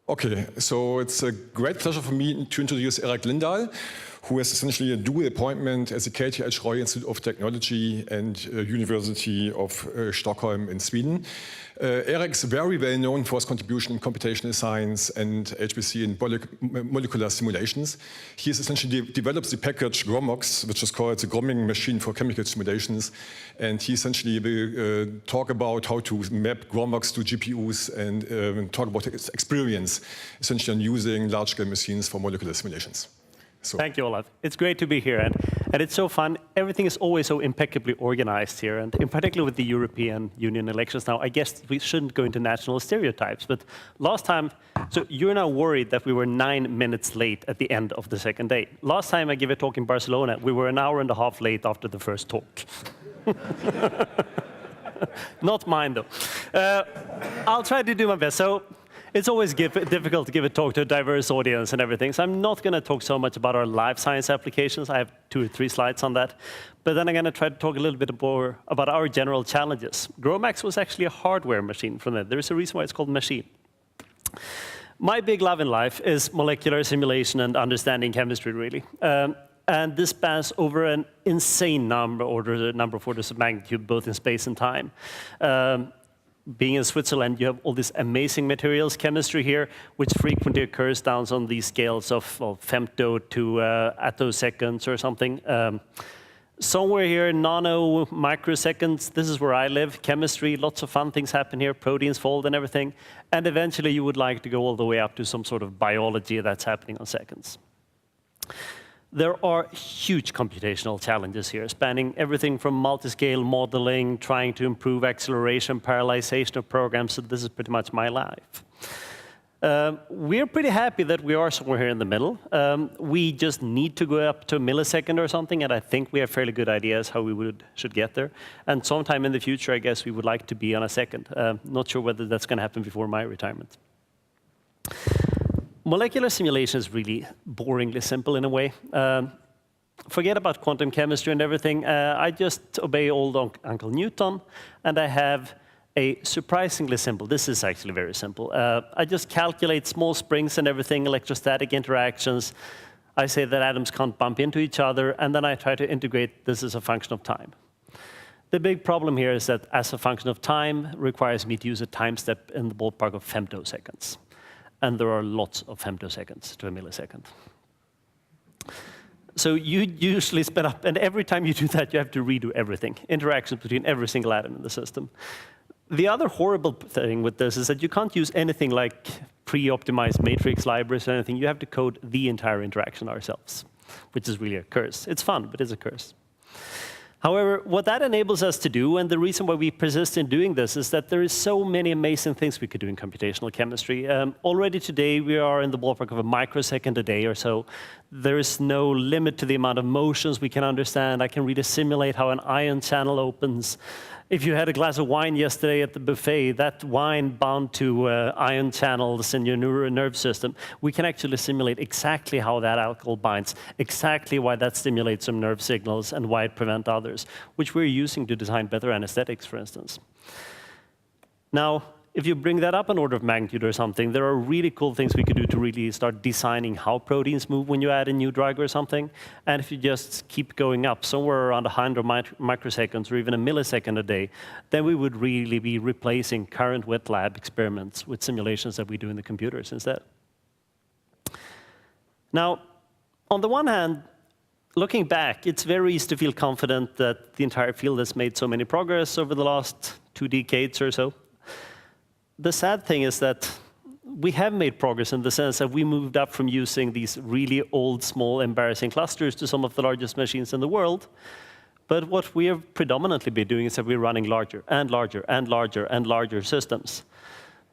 Okay, so it's a great pleasure for me to introduce Erik Lindahl, who has essentially a dual appointment as the KTH Royal Institute of Technology and University of Stockholm in Sweden. Erik's very well known for his contribution in computational science and HPC and molecular simulations. He has essentially developed the package GROMOX, which is called the Gromming Machine for Chemical Simulations. And he essentially will talk about how to map GROMOX to GPUs and talk about his experience essentially on using large-scale machines for molecular simulations. So. Thank you, Olaf. It's great to be here, and it's so fun. Everything is always so impeccably organized here, and in particular with the European Union elections now, I guess we shouldn't go into national stereotypes, but last time, so you're now worried that we were 9 minutes late at the end of the second day. Last time I gave a talk in Barcelona, we were an hour and a half late after the first talk. Not mine, though. I'll try to do my best. So. It's always difficult to give a talk to a diverse audience and everything, so I'm not going to talk so much about our life science applications. I have 2 or 3 slides on that. But then I'm going to try to talk a little bit more about our general challenges. GROMACS was actually a hardware machine from that. There's a reason why it's called machine. My big love in life is molecular simulation and understanding chemistry, really. And this spans over an insane number of orders of magnitude, both in space and time. Being in Switzerland, you have all this amazing materials chemistry here, which frequently occurs down on these scales of femto to attoseconds or something. Somewhere here, nano microseconds, this is where I live. Chemistry, lots of fun things happen here, proteins fold and everything. And eventually you would like to go all the way up to some sort of biology that's happening on seconds. There are huge computational challenges here, spanning everything from multi-scale modeling, trying to improve acceleration, parallelization of programs, so this is pretty much my life. We're pretty happy that we are somewhere here in the middle. We just need to go up to a millisecond or something, and I think we have fairly good ideas how we should get there. And sometime in the future, I guess we would like to be on a second. Not sure whether that's going to happen before my retirement. Molecular simulation is really boringly simple in a way. Forget about quantum chemistry and everything. I just obey old Uncle Newton, and I have a surprisingly simple, this is actually very simple. I just calculate small springs and everything, electrostatic interactions. I say that atoms can't bump into each other, and then I try to integrate this as a function of time. The big problem here is that as a function of time requires me to use a time step in the ballpark of femtoseconds. And there are lots of femtoseconds to a millisecond. So you usually sped up, and every time you do that, you have to redo everything, interactions between every single atom in the system. The other horrible thing with this is that you can't use anything like pre-optimized matrix libraries or anything. You have to code the entire interaction ourselves, which is really a curse. It's fun, but it's a curse. However, what that enables us to do, and the reason why we persist in doing this, is that there is so many amazing things we could do in computational chemistry. Already today, we are in the ballpark of a microsecond a day or so. There is no limit to the amount of motions we can understand. I can really simulate how an ion channel opens. If you had a glass of wine yesterday at the buffet, that wine bound to ion channels in your nerve system, we can actually simulate exactly how that alcohol binds, exactly why that stimulates some nerve signals and why it prevents others, which we're using to design better anesthetics, for instance. Now, if you bring that up an order of magnitude or something, there are really cool things we could do to really start designing how proteins move when you add a new drug or something. And if you just keep going up somewhere around 100 microseconds or even a millisecond a day, then we would really be replacing current wet lab experiments with simulations that we do in the computers instead. Now, on the one hand, looking back, it's very easy to feel confident that the entire field has made so many progress over the last 2 decades or so. The sad thing is that we have made progress in the sense that we moved up from using these really old, small, embarrassing clusters to some of the largest machines in the world. But what we have predominantly been doing is that we're running larger and larger and larger and larger systems.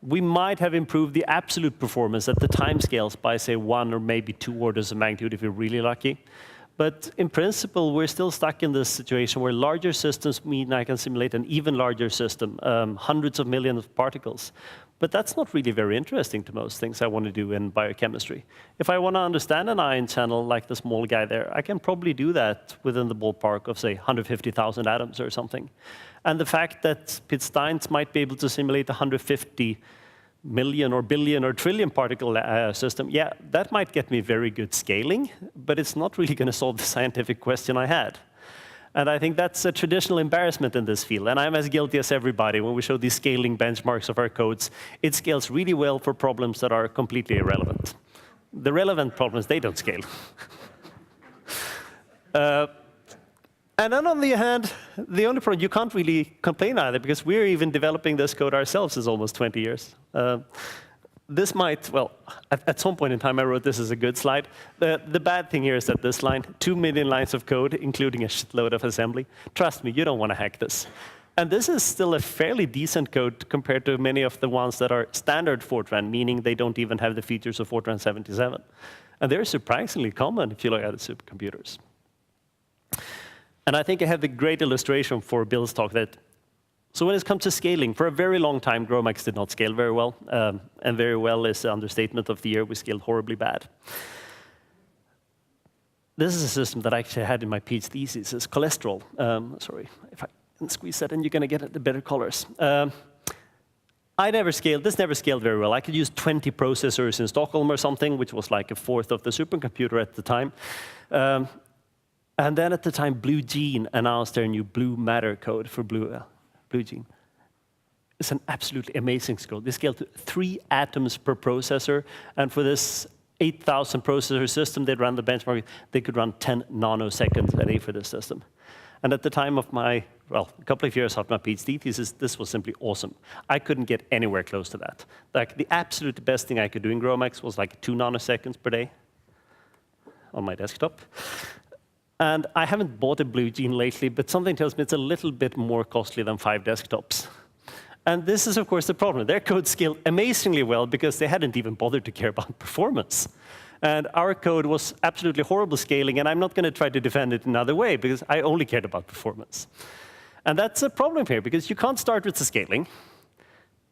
We might have improved the absolute performance at the timescales by, say, 1 or maybe 2 orders of magnitude if we're really lucky. But in principle, we're still stuck in this situation where larger systems mean I can simulate an even larger system, hundreds of millions of particles. But that's not really very interesting to most things I want to do in biochemistry. If I want to understand an ion channel like the small guy there, I can probably do that within the ballpark of, say, 150,000 atoms or something. And the fact that Pitt Steins might be able to simulate 150 million or billion or trillion particle system, yeah, that might get me very good scaling, but it's not really going to solve the scientific question I had. And I think that's a traditional embarrassment in this field. And I'm as guilty as everybody when we show these scaling benchmarks of our codes. It scales really well for problems that are completely irrelevant. The relevant problems, they don't scale. And then on the other hand, the only problem, you can't really complain either, because we're even developing this code ourselves is almost 20 years. This might, well, at some point in time I wrote this as a good slide. The bad thing here is that this line, 2 million lines of code, including a shitload of assembly. Trust me, you don't want to hack this. And this is still a fairly decent code compared to many of the ones that are standard Fortran, meaning they don't even have the features of Fortran 77. And they're surprisingly common if you look at the supercomputers. And I think I have the great illustration for Bill's talk that, so when it comes to scaling, for a very long time, GROMACS did not scale very well. And very well is the understatement of the year. We scaled horribly bad. This is a system that I actually had in my PhD thesis. It's cholesterol. Sorry, if I can squeeze that in, you're going to get the better colors. I never scaled, this never scaled very well. I could use 20 processors in Stockholm or something, which was like a fourth of the supercomputer at the time. And then at the time, Blue Gene announced their new Blue Matter code for Blue Gene. It's an absolutely amazing code. They scaled to 3 atoms per processor, and for this 8,000 processor system they'd run the benchmark, they could run 10 nanoseconds a day for this system. And at the time of my, well, a couple of years after my PhD thesis, this was simply awesome. I couldn't get anywhere close to that. Like, the absolute best thing I could do in GROMACS was like 2 nanoseconds per day on my desktop. And I haven't bought a Blue Gene lately, but something tells me it's a little bit more costly than 5 desktops. And this is, of course, the problem. Their code scaled amazingly well because they hadn't even bothered to care about performance. And our code was absolutely horrible scaling, and I'm not going to try to defend it another way because I only cared about performance. And that's a problem here, because you can't start with the scaling.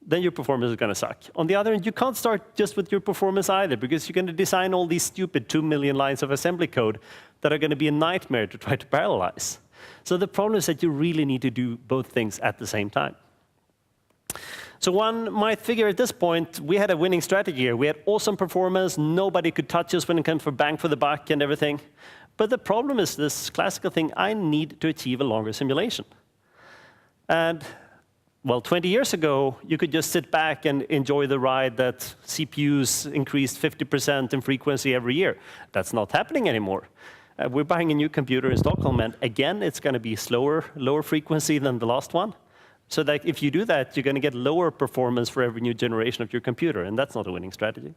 Then your performance is going to suck. On the other hand, you can't start just with your performance either, because you're going to design all these stupid 2 million lines of assembly code that are going to be a nightmare to try to parallelize. So the problem is that you really need to do both things at the same time. So one might figure at this point, we had a winning strategy here. We had awesome performance. Nobody could touch us when it comes for bang for the buck and everything. But the problem is this classical thing, I need to achieve a longer simulation. And well, 20 years ago, you could just sit back and enjoy the ride that CPUs increased 50% in frequency every year. That's not happening anymore. We're buying a new computer in Stockholm, and again, it's going to be slower, lower frequency than the last one. So that if you do that, you're going to get lower performance for every new generation of your computer, and that's not a winning strategy.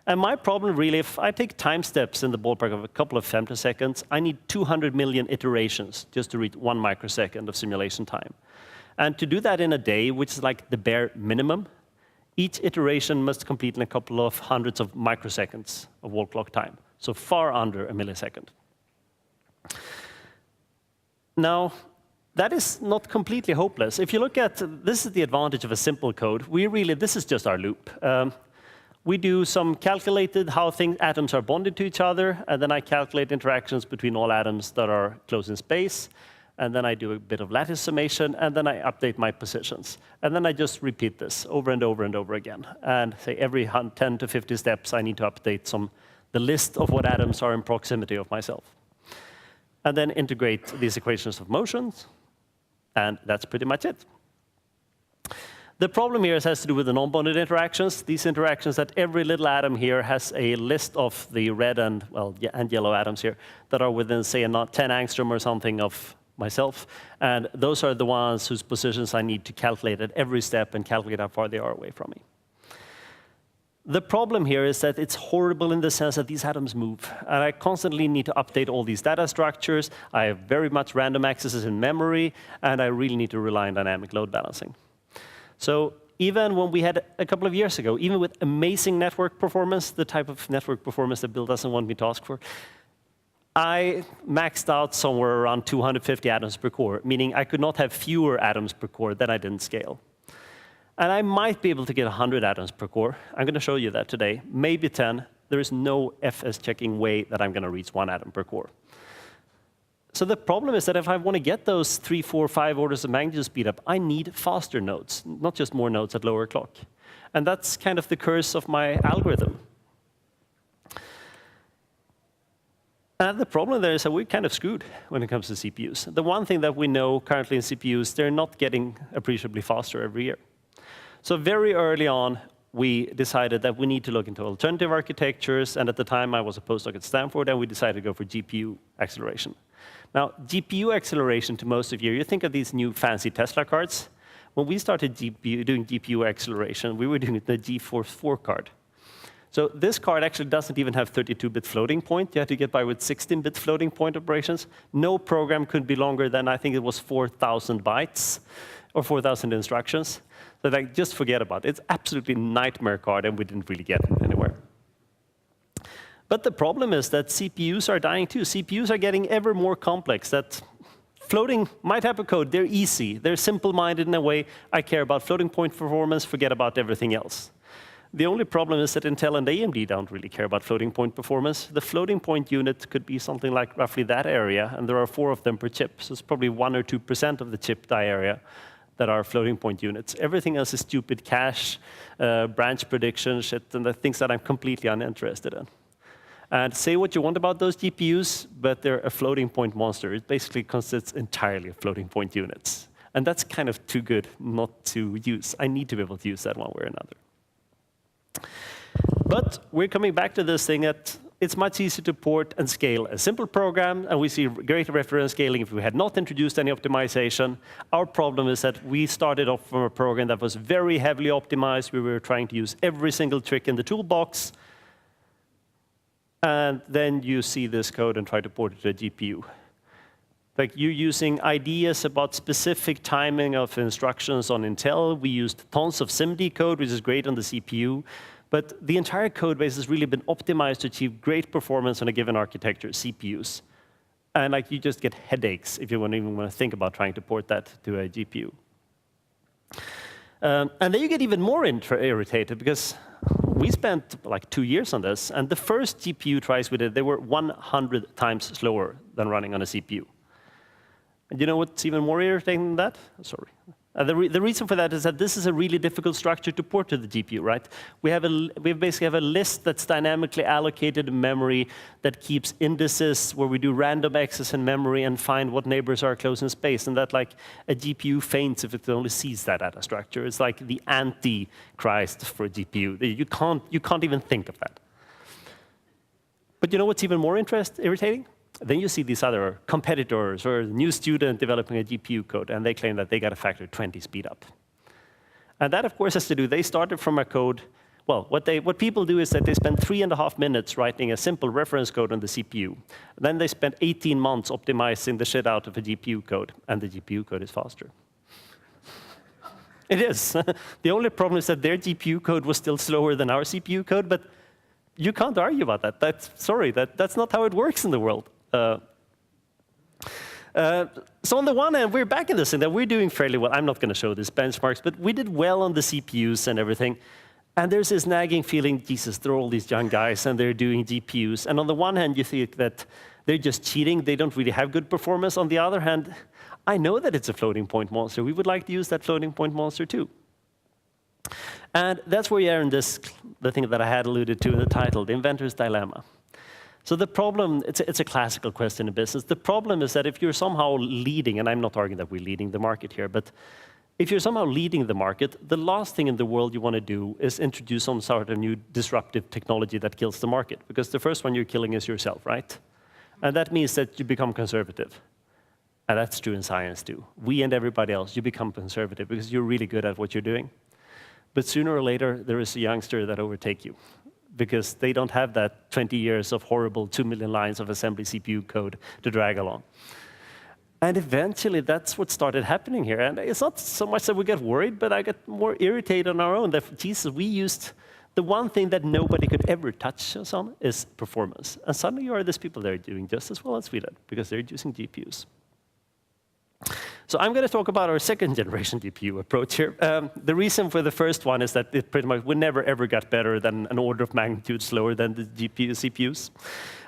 And my problem really, if I take time steps in the ballpark of a couple of femtoseconds, I need 200 million iterations just to reach 1 microsecond of simulation time. And to do that in a day, which is like the bare minimum, each iteration must complete in a couple of hundreds of microseconds of wall clock time, so far under a millisecond. Now, that is not completely hopeless. If you look at, this is the advantage of a simple code. This is just our loop. We do some calculated how atoms are bonded to each other, and then I calculate interactions between all atoms that are close in space. And then I do a bit of lattice summation, and then I update my positions. And then I just repeat this over and over and over again. And say every 10 to 50 steps, I need to update the list of what atoms are in proximity of myself. And then integrate these equations of motions, and that's pretty much it. The problem here has to do with the non-bonded interactions. These interactions that every little atom here has a list of the red and yellow atoms here that are within, say, 10 angstrom or something of myself. And those are the ones whose positions I need to calculate at every step and calculate how far they are away from me. The problem here is that it's horrible in the sense that these atoms move. And I constantly need to update all these data structures. I have very much random accesses in memory, and I really need to rely on dynamic load balancing. So even when we had a couple of years ago, even with amazing network performance, the type of network performance that Bill doesn't want me to ask for, I maxed out somewhere around 250 atoms per core, meaning I could not have fewer atoms per core than I didn't scale. And I might be able to get 100 atoms per core. I'm going to show you that today. Maybe 10. There is no FS checking way that I'm going to reach 1 atom per core. So the problem is that if I want to get those 3, 4, 5 orders of magnitude speed up, I need faster nodes, not just more nodes at lower clock. And that's kind of the curse of my algorithm. And the problem there is that we're kind of screwed when it comes to CPUs. The one thing that we know currently in CPUs, they're not getting appreciably faster every year. So very early on, we decided that we need to look into alternative architectures, and at the time I was a postdoc at Stanford, and we decided to go for GPU acceleration. Now, GPU acceleration, to most of you think of these new fancy Tesla cards. When we started doing GPU acceleration, we were doing it in the GeForce 4 card. So this card actually doesn't even have 32-bit floating point. You had to get by with 16-bit floating point operations. No program could be longer than, I think it was 4,000 bytes, or 4,000 instructions. So like, just forget about it. It's absolutely nightmare card, and we didn't really get anywhere. But the problem is that CPUs are dying too. CPUs are getting ever more complex. That floating my type of code, they're easy. They're simple-minded in a way. I care about floating point performance, forget about everything else. The only problem is that Intel and AMD don't really care about floating point performance. The floating point unit could be something like roughly that area, and there are 4 of them per chip. So it's probably 1 or 2% of the chip die area that are floating point units. Everything else is stupid cache, branch prediction, shit, and the things that I'm completely uninterested in. And say what you want about those GPUs, but they're a floating point monster. It basically consists entirely of floating point units. And that's kind of too good not to use. I need to be able to use that one way or another. But we're coming back to this thing that it's much easier to port and scale a simple program, and we see greater reference scaling if we had not introduced any optimization. Our problem is that we started off from a program that was very heavily optimized. We were trying to use every single trick in the toolbox. And then you see this code and try to port it to a GPU. Like, you're using ideas about specific timing of instructions on Intel. We used tons of SIMD code, which is great on the CPU. But the entire code base has really been optimized to achieve great performance on a given architecture, CPUs. And like, you just get headaches if you even want to think about trying to port that to a GPU. And then you get even more irritated, because we spent like 2 years on this, and the first GPU tries we did, they were 100 times slower than running on a CPU. And you know what's even more irritating than that? Sorry. The reason for that is that this is a really difficult structure to port to the GPU, right? We basically have a list that's dynamically allocated in memory that keeps indices where we do random access in memory and find what neighbors are close in space. And that, like, a GPU faints if it only sees that data structure. It's like the anti-Christ for a GPU. You can't even think of that. But you know what's even more irritating? Then you see these other competitors or a new student developing a GPU code, and they claim that they got a factor 20 speed up. And that, of course, has to do, they started from a code. Well, what people do is that they spend 3.5 minutes writing a simple reference code on the CPU. Then they spend 18 months optimizing the shit out of a GPU code, and the GPU code is faster. It is. The only problem is that their GPU code was still slower than our CPU code, but you can't argue about that. That's not how it works in the world. So on the one hand, we're back in this thing that we're doing fairly well. I'm not going to show these benchmarks, but we did well on the CPUs and everything. And there's this nagging feeling, Jesus, they're all these young guys and they're doing GPUs. And on the one hand, you think that they're just cheating. They don't really have good performance. On the other hand, I know that it's a floating point monster. We would like to use that floating point monster too. And that's where you are in the thing that I had alluded to in the title, the Inventors Dilemma. So the problem, it's a classical question in business. The problem is that if you're somehow leading, and I'm not arguing that we're leading the market here, but if you're somehow leading the market, the last thing in the world you want to do is introduce some sort of new disruptive technology that kills the market. Because the first one you're killing is yourself, right? And that means that you become conservative. And that's true in science too. We and everybody else, you become conservative because you're really good at what you're doing. But sooner or later, there is a youngster that overtakes you, because they don't have that 20 years of horrible 2 million lines of assembly CPU code to drag along. And eventually, that's what started happening here. And it's not so much that we get worried, but I get more irritated on our own that, Jesus, we used the one thing that nobody could ever touch us on is performance. And suddenly, you are these people that are doing just as well as we did, because they're using GPUs. So I'm going to talk about our second generation GPU approach here. The reason for the first one is that it pretty much we never ever got better than an order of magnitude slower than the CPUs.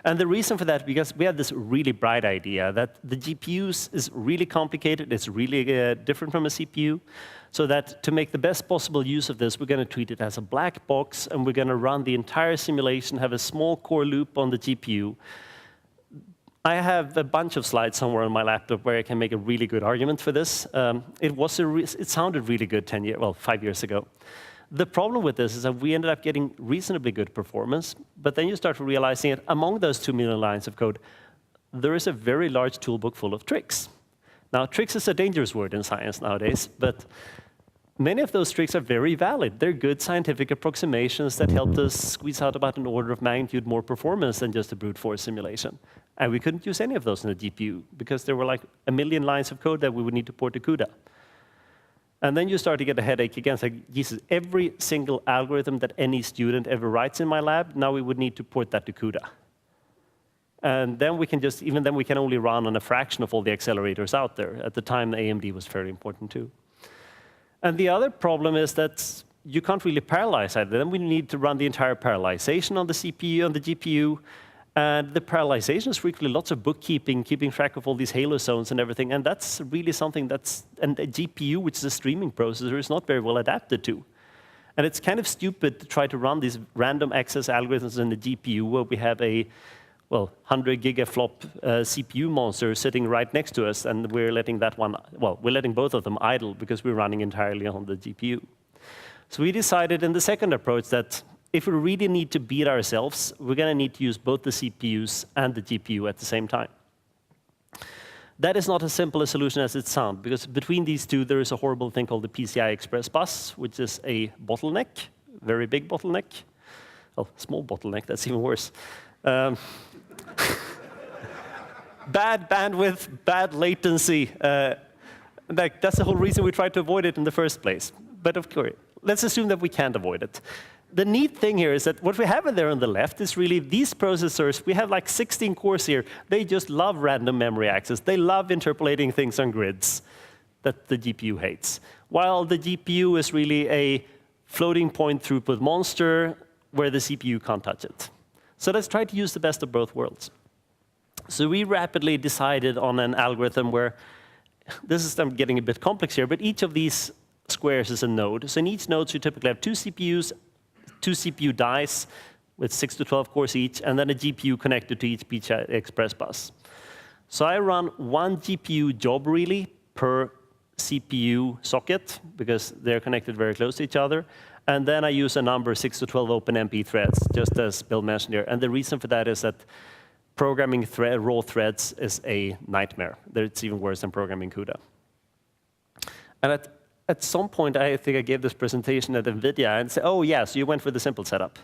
And the reason for that, because we had this really bright idea that the GPUs is really complicated, it's really different from a CPU, so that to make the best possible use of this, we're going to treat it as a black box, and we're going to run the entire simulation, have a small core loop on the GPU. I have a bunch of slides somewhere on my laptop where I can make a really good argument for this. It sounded really good 5 years ago. The problem with this is that we ended up getting reasonably good performance, but then you start realizing that among those 2 million lines of code, there is a very large toolbook full of tricks. Now, tricks is a dangerous word in science nowadays, but many of those tricks are very valid. They're good scientific approximations that helped us squeeze out about an order of magnitude more performance than just a brute force simulation. And we couldn't use any of those in the GPU because there were like 1 million lines of code that we would need to port to CUDA. And then you start to get a headache again. It's like, Jesus, every single algorithm that any student ever writes in my lab, now we would need to port that to CUDA. And then we can even then we can only run on a fraction of all the accelerators out there. At the time, the AMD was very important too. And the other problem is that you can't really parallelize either. Then we need to run the entire parallelization on the CPU, on the GPU. And the parallelization is frequently lots of bookkeeping, keeping track of all these halo zones and everything. And that's really something and a GPU, which is a streaming processor, is not very well adapted to. And it's kind of stupid to try to run these random access algorithms in the GPU where we have a 100 gigaflop CPU monster sitting right next to us, and we're letting we're letting both of them idle because we're running entirely on the GPU. So we decided in the second approach that if we really need to beat ourselves, we're going to need to use both the CPUs and the GPU at the same time. That is not as simple a solution as it sounds, because between these two, there is a horrible thing called the PCI Express bus, which is a bottleneck, very big bottleneck. Oh, small bottleneck, that's even worse. Bad bandwidth, bad latency. That's the whole reason we tried to avoid it in the first place. But of course, let's assume that we can't avoid it. The neat thing here is that what we have in there on the left is really these processors. We have like 16 cores here. They just love random memory access. They love interpolating things on grids that the GPU hates. While the GPU is really a floating point throughput monster where the CPU can't touch it. So let's try to use the best of both worlds. So we rapidly decided on an algorithm where, this is getting a bit complex here, but each of these squares is a node. So in each node, you typically have 2 CPUs, 2 CPU dies with 6 to 12 cores each, and then a GPU connected to each PCI Express bus. So I run 1 GPU job really per CPU socket, because they're connected very close to each other. And then I use a number 6 to 12 OpenMP threads, just as Bill mentioned here. And the reason for that is that programming raw threads is a nightmare. It's even worse than programming CUDA. And at some point, I think I gave this presentation at NVIDIA and said, oh, yeah, so you went for the simple setup.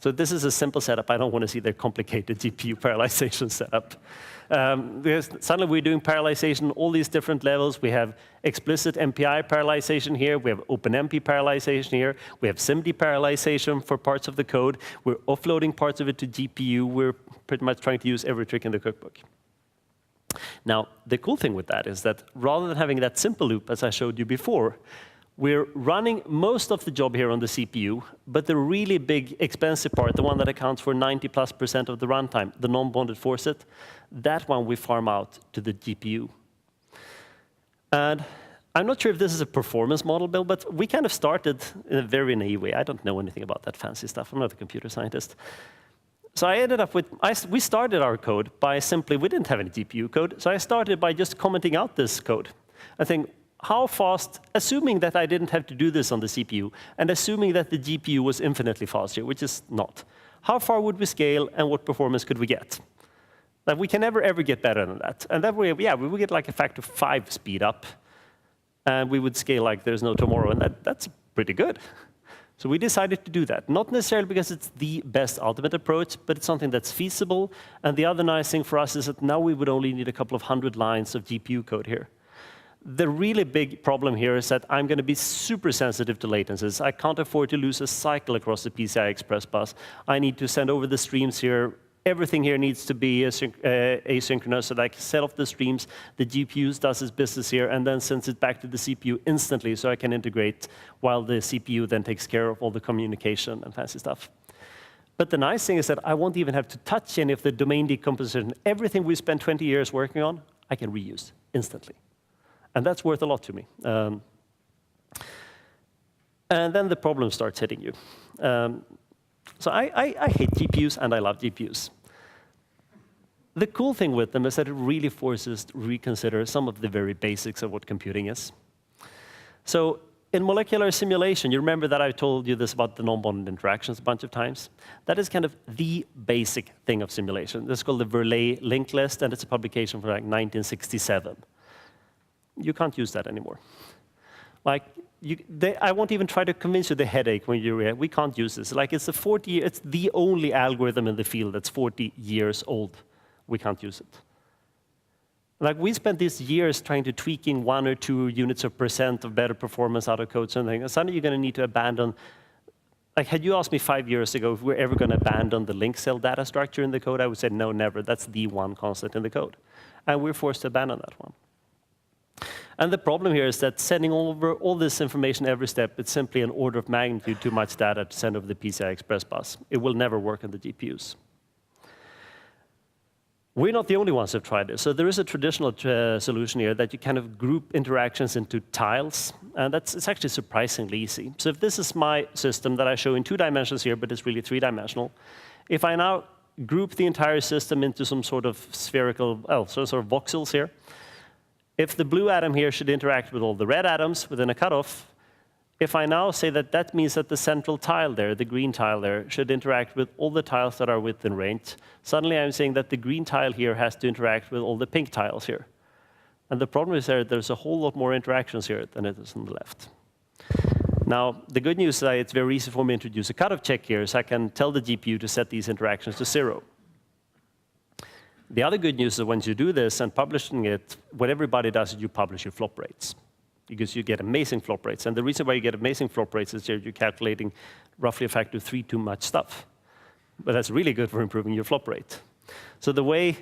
So this is a simple setup. I don't want to see the complicated GPU parallelization setup. Because suddenly we're doing parallelization all these different levels. We have explicit MPI parallelization here. We have OpenMP parallelization here. We have SIMD parallelization for parts of the code. We're offloading parts of it to GPU. We're pretty much trying to use every trick in the cookbook. Now, the cool thing with that is that rather than having that simple loop, as I showed you before, we're running most of the job here on the CPU, but the really big, expensive part, the one that accounts for 90+% of the runtime, the non-bonded faucet, that one we farm out to the GPU. And I'm not sure if this is a performance model, Bill, but we kind of started in a very naive way. I don't know anything about that fancy stuff. I'm not a computer scientist. So I ended up with, we started our code by simply, we didn't have any GPU code, so I started by just commenting out this code. I think, how fast, assuming that I didn't have to do this on the CPU, and assuming that the GPU was infinitely faster, which is not, how far would we scale and what performance could we get? Like, we can never, ever get better than that. And that way, yeah, we would get like a factor 5 speed up, and we would scale like there's no tomorrow, and that's pretty good. So we decided to do that, not necessarily because it's the best ultimate approach, but it's something that's feasible. And the other nice thing for us is that now we would only need a couple of 100 lines of GPU code here. The really big problem here is that I'm going to be super sensitive to latencies. I can't afford to lose a cycle across the PCI Express bus. I need to send over the streams here everything here needs to be asynchronous, so that I can set off the streams, the GPU does its business here, and then sends it back to the CPU instantly, so I can integrate while the CPU then takes care of all the communication and fancy stuff. But the nice thing is that I won't even have to touch any of the domain decomposition. Everything we spent 20 years working on, I can reuse instantly. And that's worth a lot to me. And then the problem starts hitting you. So I hate GPUs and I love GPUs. The cool thing with them is that it really forces us to reconsider some of the very basics of what computing is. So in molecular simulation, you remember that I told you this about the non-bonded interactions a bunch of times? That is kind of the basic thing of simulation. This is called the Verlet linked list, and it's a publication from like 1967. You can't use that anymore. Like, I won't even try to convince you the headache when you read, we can't use this. Like, it's the only algorithm in the field that's 40 years old. We can't use it. Like, we spent these years trying to tweaking 1 or 2 units of percent of better performance out of code, something, and suddenly you're going to need to abandon. Like, had you asked me 5 years ago if we're ever going to abandon the link cell data structure in the code, I would say no, never. That's the one constant in the code. And we're forced to abandon that one. And the problem here is that sending over all this information every step, it's simply an order of magnitude too much data to send over the PCI Express bus. It will never work on the GPUs. We're not the only ones who've tried this. So there is a traditional solution here that you kind of group interactions into tiles. And it's actually surprisingly easy. So if this is my system that I show in 2 dimensions here, but it's really 3-dimensional, if I now group the entire system into some sort of spherical, sort of voxels here, if the blue atom here should interact with all the red atoms within a cutoff, if I now say that that means that the central tile there, the green tile there, should interact with all the tiles that are within range, suddenly I'm saying that the green tile here has to interact with all the pink tiles here. And the problem is there's a whole lot more interactions here than it is on the left. Now, the good news is that it's very easy for me to introduce a cutoff check here, so I can tell the GPU to set these interactions to 0. The other good news is that once you do this and publishing it, what everybody does is you publish your flop rates, because you get amazing flop rates. And the reason why you get amazing flop rates is that you're calculating roughly a factor of 3 too much stuff. But that's really good for improving your flop rate. So the way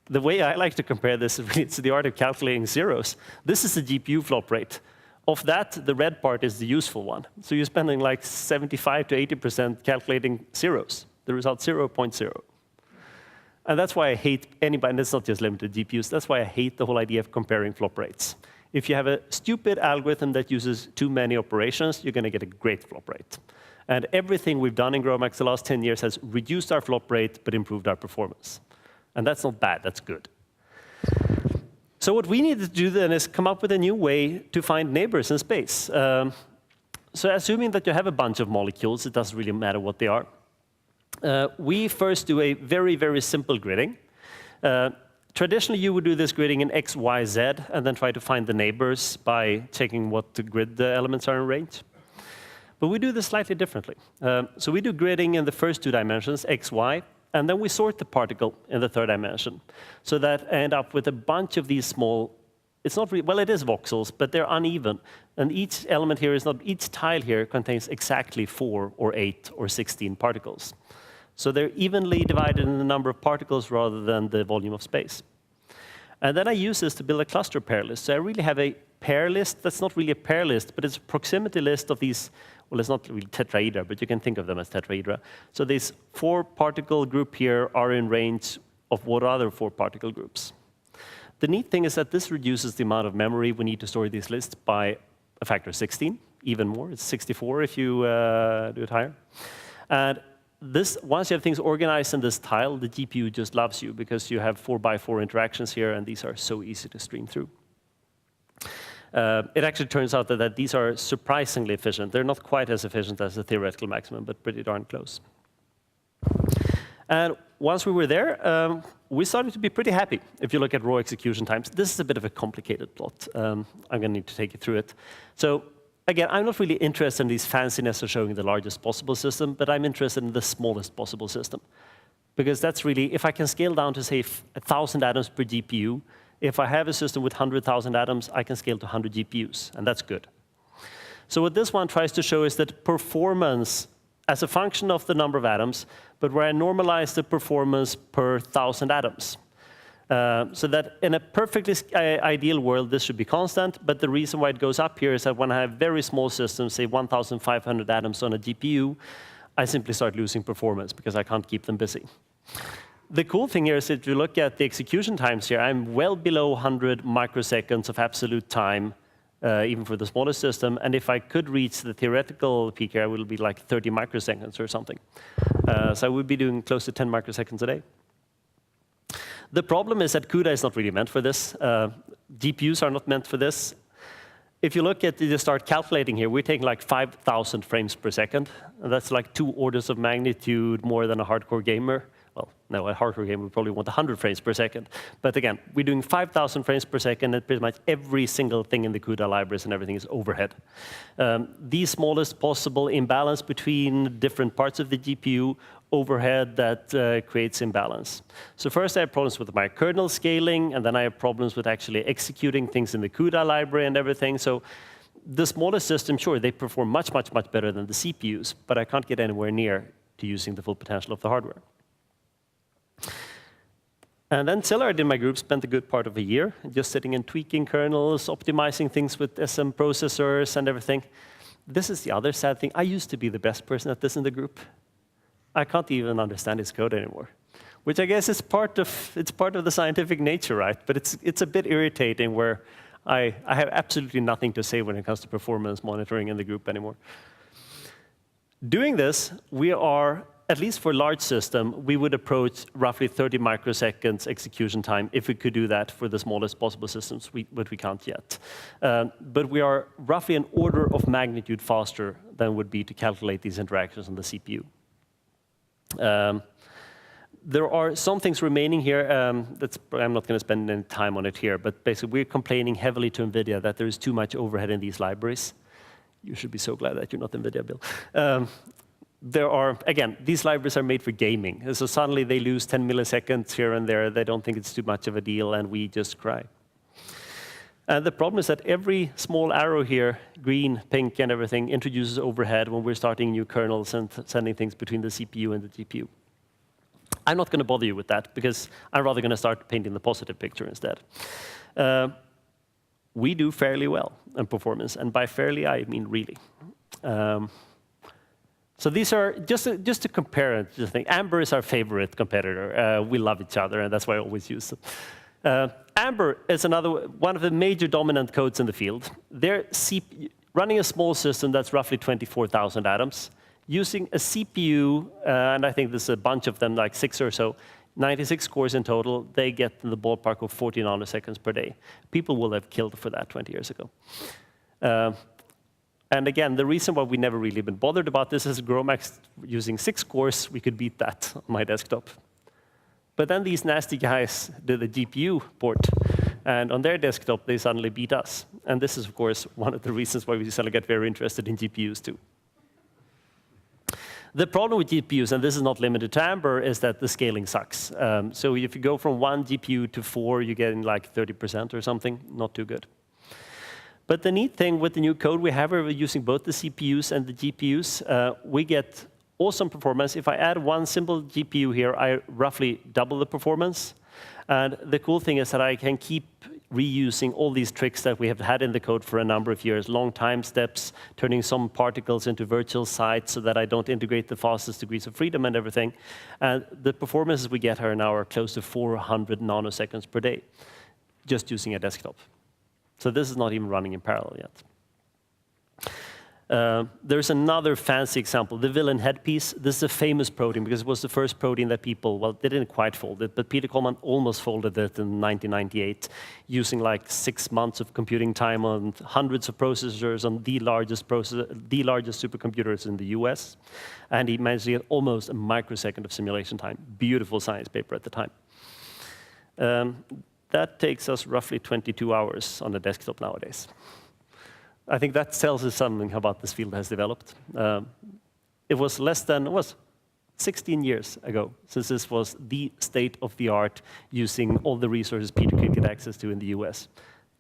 I like to compare this is to the art of calculating zeros. This is the GPU flop rate. Of that, the red part is the useful one. So you're spending like 75 to 80% calculating zeros. The result 0.0. And that's why I hate anybody, and it's not just limited to GPUs, that's why I hate the whole idea of comparing flop rates. If you have a stupid algorithm that uses too many operations, you're going to get a great flop rate. And everything we've done in GrowMax the last 10 years has reduced our flop rate, but improved our performance. And that's not bad, that's good. So what we need to do then is come up with a new way to find neighbors in space. So assuming that you have a bunch of molecules, it doesn't really matter what they are. We first do a very, very simple gridding. Traditionally, you would do this gridding in X, Y, Z, and then try to find the neighbors by checking what the grid elements are in range. But we do this slightly differently. So we do gridding in the first 2 dimensions, X, Y, and then we sort the particle in the 3rd dimension. So that I end up with a bunch of these small, it's not really, well, it is voxels, but they're uneven. And each element here is not, each tile here contains exactly 4 or 8 or 16 particles. So they're evenly divided in the number of particles rather than the volume of space. And then I use this to build a cluster pair list. So I really have a pair list that's not really a pair list, but it's a proximity list of these, well, it's not really tetrahedra, but you can think of them as tetrahedra. So this 4-particle group here are in range of what other 4 particle groups. The neat thing is that this reduces the amount of memory we need to store these lists by a factor of 16, even more. It's 64 if you do it higher. And this, once you have things organized in this tile, the GPU just loves you because you have 4x4 interactions here, and these are so easy to stream through. It actually turns out that these are surprisingly efficient. They're not quite as efficient as the theoretical maximum, but pretty darn close. And once we were there, we started to be pretty happy if you look at raw execution times. This is a bit of a complicated plot. I'm going to need to take you through it. So again, I'm not really interested in these fanciness of showing the largest possible system, but I'm interested in the smallest possible system. Because that's really, if I can scale down to, say, 1,000 atoms per GPU, if I have a system with 100,000 atoms, I can scale to 100 GPUs, and that's good. So what this one tries to show is that performance as a function of the number of atoms, but where I normalize the performance per 1,000 atoms. So that in a perfectly ideal world, this should be constant, but the reason why it goes up here is that when I have very small systems, say 1,500 atoms on a GPU, I simply start losing performance because I can't keep them busy. The cool thing here is if you look at the execution times here, I'm well below 100 microseconds of absolute time, even for the smallest system. And if I could reach the theoretical peak here, I would be like 30 microseconds or something. So I would be doing close to 10 microseconds a day. The problem is that CUDA is not really meant for this. GPUs are not meant for this. If you look at, you start calculating here, we're taking like 5,000 frames per second. And that's like 2 orders of magnitude more than a hardcore gamer. Well, no, a hardcore gamer would probably want 100 frames per second. But again, we're doing 5,000 frames per second, and pretty much every single thing in the CUDA libraries and everything is overhead. The smallest possible imbalance between different parts of the GPU, overhead that creates imbalance. So first I have problems with my kernel scaling, and then I have problems with actually executing things in the CUDA library and everything. So the smallest system, sure, they perform much, much, much better than the CPUs, but I can't get anywhere near to using the full potential of the hardware. And then Szilard in my group spent a good part of a year just sitting and tweaking kernels, optimizing things with SM processors and everything. This is the other sad thing. I used to be the best person at this in the group. I can't even understand his code anymore, which I guess is part of the scientific nature, right? But it's a bit irritating where I have absolutely nothing to say when it comes to performance monitoring in the group anymore. Doing this, we are, at least for large system, we would approach roughly 30 microseconds execution time if we could do that for the smallest possible systems, but we can't yet. But we are roughly an order of magnitude faster than would be to calculate these interactions on the CPU. There are some things remaining here. I'm not going to spend any time on it here, but basically we're complaining heavily to NVIDIA that there is too much overhead in these libraries. You should be so glad that you're not NVIDIA, Bill. There are, again, these libraries are made for gaming. So suddenly they lose 10 milliseconds here and there. They don't think it's too much of a deal, and we just cry. And the problem is that every small arrow here, green, pink, and everything, introduces overhead when we're starting new kernels and sending things between the CPU and the GPU. I'm not going to bother you with that, because I'm rather going to start painting the positive picture instead. We do fairly well in performance, and by fairly, I mean really. So these are, just to compare it, just think, Amber is our favorite competitor. We love each other, and that's why I always use them. Amber is one of the major dominant codes in the field. They're running a small system that's roughly 24,000 atoms, using a CPU, and I think there's a bunch of them, like 6 or so, 96 cores in total. They get in the ballpark of 40 nanoseconds per day. People will have killed for that 20 years ago. And again, the reason why we never really been bothered about this is GROMACS using 6 cores, we could beat that on my desktop. But then these nasty guys did the GPU port, and on their desktop, they suddenly beat us. And this is, of course, one of the reasons why we suddenly get very interested in GPUs, too. The problem with GPUs, and this is not limited to Amber, is that the scaling sucks. So if you go from 1 GPU to 4, you're getting like 30% or something, not too good. But the neat thing with the new code we have, we're using both the CPUs and the GPUs, we get awesome performance. If I add one simple GPU here, I roughly double the performance. And the cool thing is that I can keep reusing all these tricks that we have had in the code for a number of years, long time steps, turning some particles into virtual sites so that I don't integrate the fastest degrees of freedom and everything. And the performances we get here now are close to 400 nanoseconds per day, just using a desktop. So this is not even running in parallel yet. There's another fancy example, the villain headpiece. This is a famous protein because it was the first protein that people, well, they didn't quite fold it, but Peter Coleman almost folded it in 1998, using like 6 months of computing time on hundreds of processors on the largest supercomputers in the US. And he managed to get almost a microsecond of simulation time. Beautiful science paper at the time. That takes us roughly 22 hours on the desktop nowadays. I think that tells us something about this field has developed. It was 16 years ago since this was the state of the art, using all the resources Peter could get access to in the US.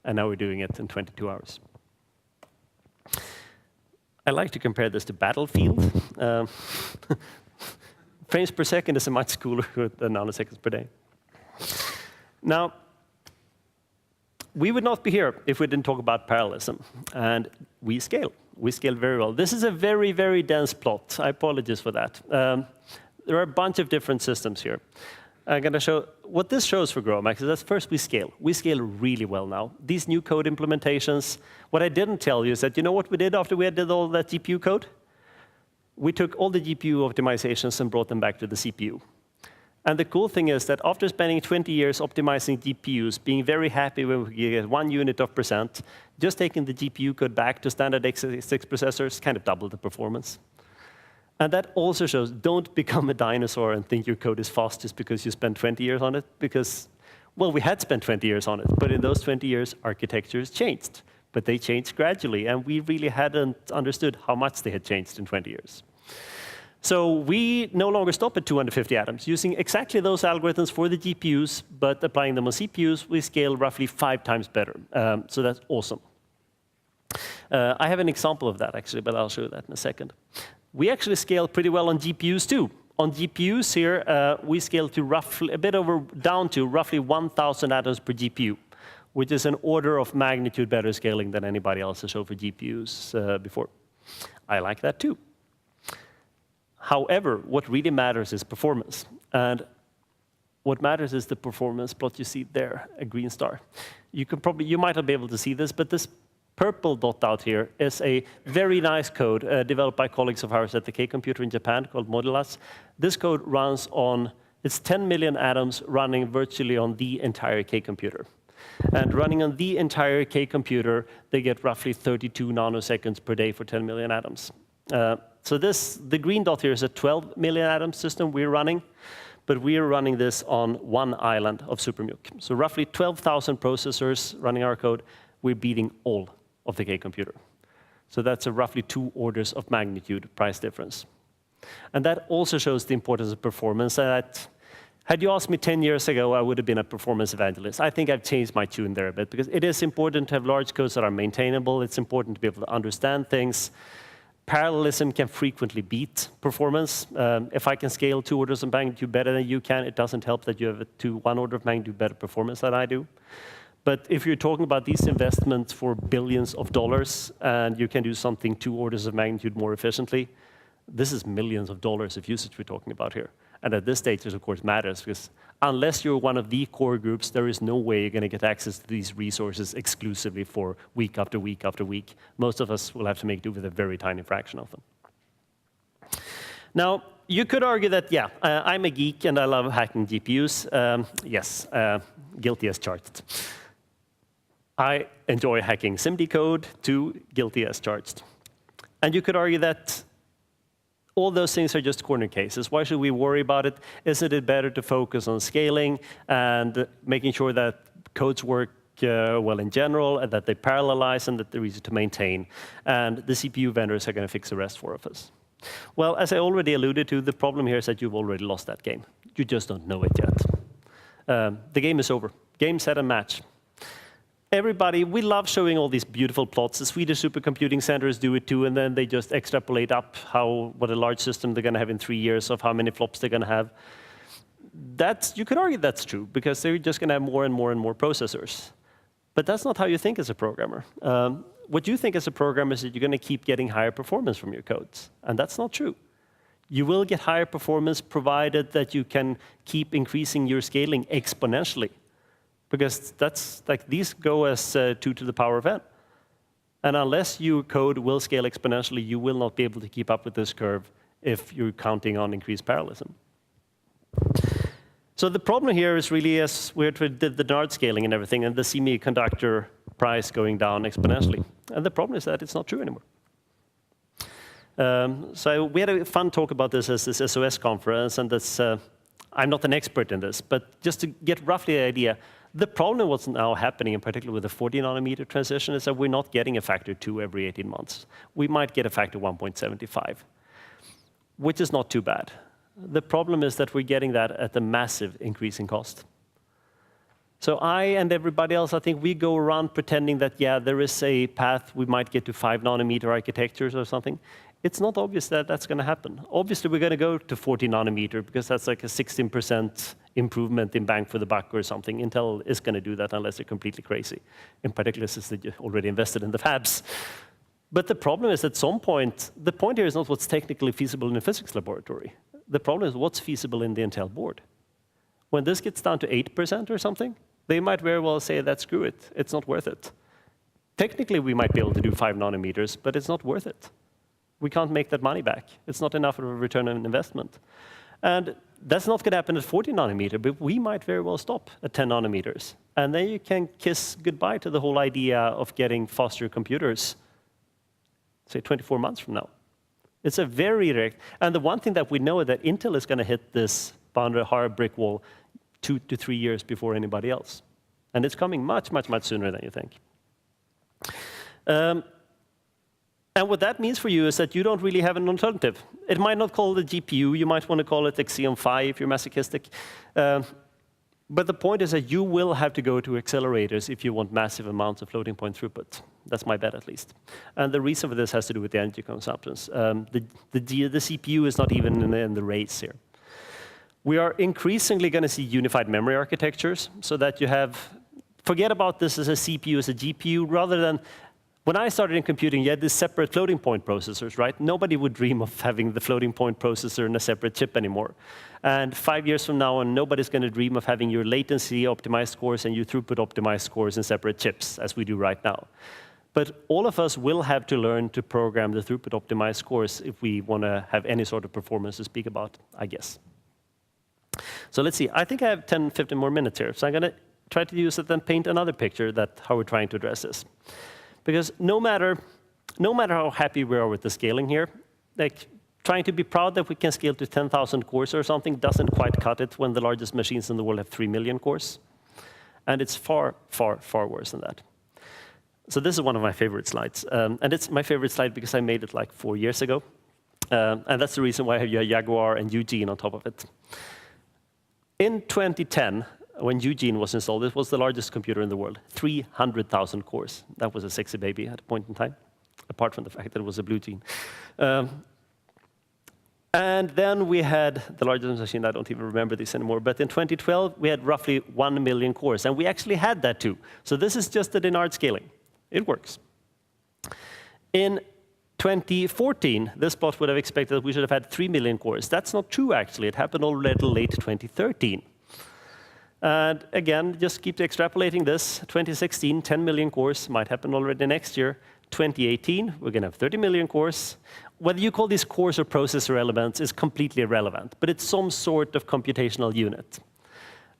And now we're doing it in 22 hours. I like to compare this to Battlefield. Frames per second is much cooler than nanoseconds per day. Now, we would not be here if we didn't talk about parallelism. And we scale. We scale very well. This is a very, very dense plot. I apologize for that. There are a bunch of different systems here. I'm going to show what this shows for GrowMax is that first we scale. We scale really well now. These new code implementations, what I didn't tell you is that you know what we did after we did all that GPU code? We took all the GPU optimizations and brought them back to the CPU. And the cool thing is that after spending 20 years optimizing GPUs, being very happy when we get 1 unit of percent, just taking the GPU code back to standard x86 processors kind of doubled the performance. And that also shows don't become a dinosaur and think your code is fast just because you spent 20 years on it, because, well, we had spent 20 years on it, but in those 20 years, architectures changed. But they changed gradually, and we really hadn't understood how much they had changed in 20 years. So we no longer stop at 250 atoms. Using exactly those algorithms for the GPUs, but applying them on CPUs, we scale roughly 5 times better. So that's awesome. I have an example of that, actually, but I'll show you that in a second. We actually scale pretty well on GPUs, too. On GPUs here, we scale to roughly, down to roughly 1,000 atoms per GPU, which is an order of magnitude better scaling than anybody else has shown for GPUs before. I like that, too. However, what really matters is performance. And what matters is the performance plot you see there, a green star. You might not be able to see this, but this purple dot out here is a very nice code developed by colleagues of ours at the K Computer in Japan called Modulas. This code runs on, it's 10 million atoms running virtually on the entire K computer. And running on the entire K computer, they get roughly 32 nanoseconds per day for 10 million atoms. So the green dot here is a 12 million atom system we're running, but we're running this on 1 island of SuperMUC. So roughly 12,000 processors running our code, we're beating all of the K computer. So that's a roughly 2 orders of magnitude price difference. And that also shows the importance of performance. That had you asked me 10 years ago, I would have been a performance evangelist. I think I've changed my tune there a bit, because it is important to have large codes that are maintainable. It's important to be able to understand things. Parallelism can frequently beat performance. If I can scale 2 orders of magnitude better than you can, it doesn't help that you have 1 order of magnitude better performance than I do. But if you're talking about these investments for billions of dollars and you can do something 2 orders of magnitude more efficiently, this is millions of dollars of usage we're talking about here. And at this stage, this of course matters, because unless you're one of the core groups, there is no way you're going to get access to these resources exclusively for week after week after week. Most of us will have to make do with a very tiny fraction of them. Now, you could argue that, yeah, I'm a geek and I love hacking GPUs. Yes, guilty as charged. I enjoy hacking SIMD code, too, guilty as charged. And you could argue that all those things are just corner cases. Why should we worry about it? Isn't it better to focus on scaling and making sure that codes work well in general, and that they parallelize, and that they're easy to maintain? And the CPU vendors are going to fix the rest for us. Well, as I already alluded to, the problem here is that you've already lost that game. You just don't know it yet. The game is over. Game, set, and match. Everybody, we love showing all these beautiful plots. The Swedish supercomputing centers do it too, and then they just extrapolate up what a large system they're going to have in 3 years, of how many flops they're going to have. You could argue that's true, because they're just going to have more and more and more processors. But that's not how you think as a programmer. What you think as a programmer is that you're going to keep getting higher performance from your codes, and that's not true. You will get higher performance provided that you can keep increasing your scaling exponentially. Because that's like these go as 2 to the power of n. And unless your code will scale exponentially, you will not be able to keep up with this curve if you're counting on increased parallelism. So the problem here is really, as we did the NARD scaling and everything, and the semiconductor price going down exponentially. And the problem is that it's not true anymore. So we had a fun talk about this at this SOS conference, and that's, I'm not an expert in this, but just to get roughly the idea, the problem what's now happening, in particular with the 40 nanometer transition, is that we're not getting a factor 2 every 18 months. We might get a factor 1.75, which is not too bad. The problem is that we're getting that at a massive increase in cost. So I and everybody else, I think we go around pretending that, yeah, there is a path, we might get to 5 nanometer architectures or something. It's not obvious that that's going to happen. Obviously, we're going to go to 40 nanometer because that's like a 16% improvement in bang for the buck or something. Intel is going to do that unless they're completely crazy, in particular since they already invested in the fabs. But the problem is at some point, the point here is not what's technically feasible in a physics laboratory. The problem is what's feasible in the Intel board. When this gets down to 8% or something, they might very well say that screw it, it's not worth it. Technically, we might be able to do 5 nanometers, but it's not worth it. We can't make that money back. It's not enough of a return on investment. And that's not going to happen at 40 nanometer, but we might very well stop at 10 nanometers. And then you can kiss goodbye to the whole idea of getting faster computers, say 24 months from now. It's a very direct, and the one thing that we know is that Intel is going to hit this boundary hard brick wall 2 to 3 years before anybody else. And it's coming much, much, much sooner than you think. And what that means for you is that you don't really have an alternative. It might not call it a GPU, you might want to call it Xeon Phi if you're masochistic. But the point is that you will have to go to accelerators if you want massive amounts of floating point throughput. That's my bet, at least. And the reason for this has to do with the energy consumptions. The CPU is not even in the race here. We are increasingly going to see unified memory architectures so that you have, forget about this as a CPU, as a GPU, rather than, when I started in computing, you had these separate floating point processors, right? Nobody would dream of having the floating point processor in a separate chip anymore. And 5 years from now on, nobody's going to dream of having your latency optimized cores and your throughput optimized cores in separate chips, as we do right now. But all of us will have to learn to program the throughput optimized cores if we want to have any sort of performance to speak about, I guess. So let's see. I think I have 10, 15 more minutes here. So I'm going to try to use it and paint another picture that how we're trying to address this. Because no matter how happy we are with the scaling here, like trying to be proud that we can scale to 10,000 cores or something doesn't quite cut it when the largest machines in the world have 3 million cores. And it's far, far, far worse than that. So this is one of my favorite slides. And it's my favorite slide because I made it like 4 years ago. And that's the reason why I have Jaguar and Eugene on top of it. In 2010, when Eugene was installed, it was the largest computer in the world, 300,000 cores. That was a sexy baby at a point in time, apart from the fact that it was a blue gene. And then we had the largest machine, I don't even remember this anymore, but in 2012, we had roughly 1 million cores, and we actually had that too. So this is just the Dinard scaling. It works. In 2014, this bot would have expected that we should have had 3 million cores. That's not true, actually. It happened already late 2013. And again, just keep extrapolating this. 2016, 10 million cores might happen already next year. 2018, we're going to have 30 million cores. Whether you call these cores or processor elements is completely irrelevant, but it's some sort of computational unit.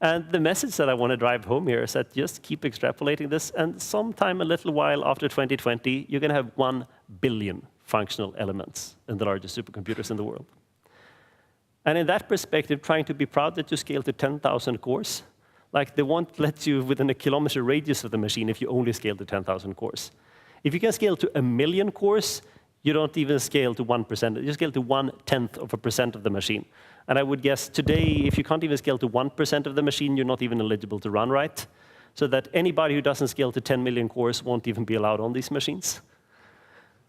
And the message that I want to drive home here is that just keep extrapolating this, and sometime a little while after 2020, you're going to have 1 billion functional elements in the largest supercomputers in the world. And in that perspective, trying to be proud that you scale to 10,000 cores, like they won't let you within a kilometer radius of the machine if you only scale to 10,000 cores. If you can scale to 1 million cores, you don't even scale to 1%. You scale to 0.1% of the machine. And I would guess today, if you can't even scale to 1% of the machine, you're not even eligible to run right. So that anybody who doesn't scale to 10 million cores won't even be allowed on these machines.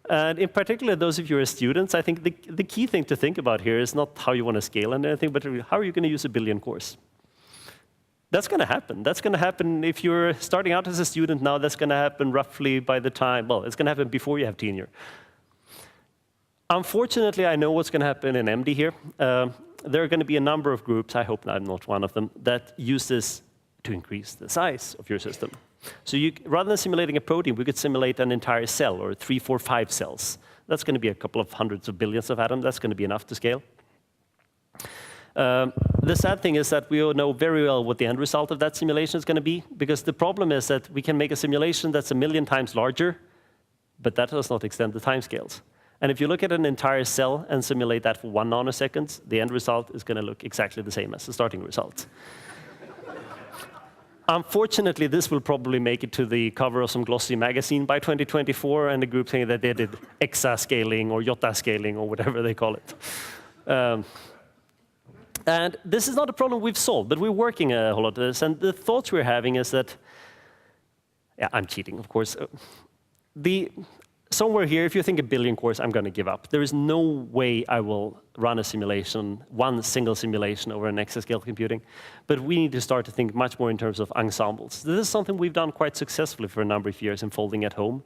And in particular, those of you who are students, I think the key thing to think about here is not how you want to scale and anything, but how are you going to use 1 billion cores? That's going to happen. That's going to happen if you're starting out as a student now. That's going to happen roughly by the time, well, it's going to happen before you have tenure. Unfortunately, I know what's going to happen in MD here. There are going to be a number of groups, I hope I'm not one of them, that use this to increase the size of your system. So rather than simulating a protein, we could simulate an entire cell, or 3, 4, 5 cells. That's going to be a couple of hundreds of billions of atoms. That's going to be enough to scale. The sad thing is that we all know very well what the end result of that simulation is going to be, because the problem is that we can make a simulation that's 1 million times larger, but that does not extend the timescales. And if you look at an entire cell and simulate that for 1 nanosecond, the end result is going to look exactly the same as the starting result. Unfortunately, this will probably make it to the cover of some glossy magazine by 2024, and the group saying that they did exascaling or yotta scaling or whatever they call it. And this is not a problem we've solved, but we're working a whole lot of this. And the thoughts we're having is that, yeah, I'm cheating, of course. Somewhere here, if you think a billion cores, I'm going to give up. There is no way I will run a simulation, one single simulation over an exascale computing. But we need to start to think much more in terms of ensembles. This is something we've done quite successfully for a number of years in folding at home.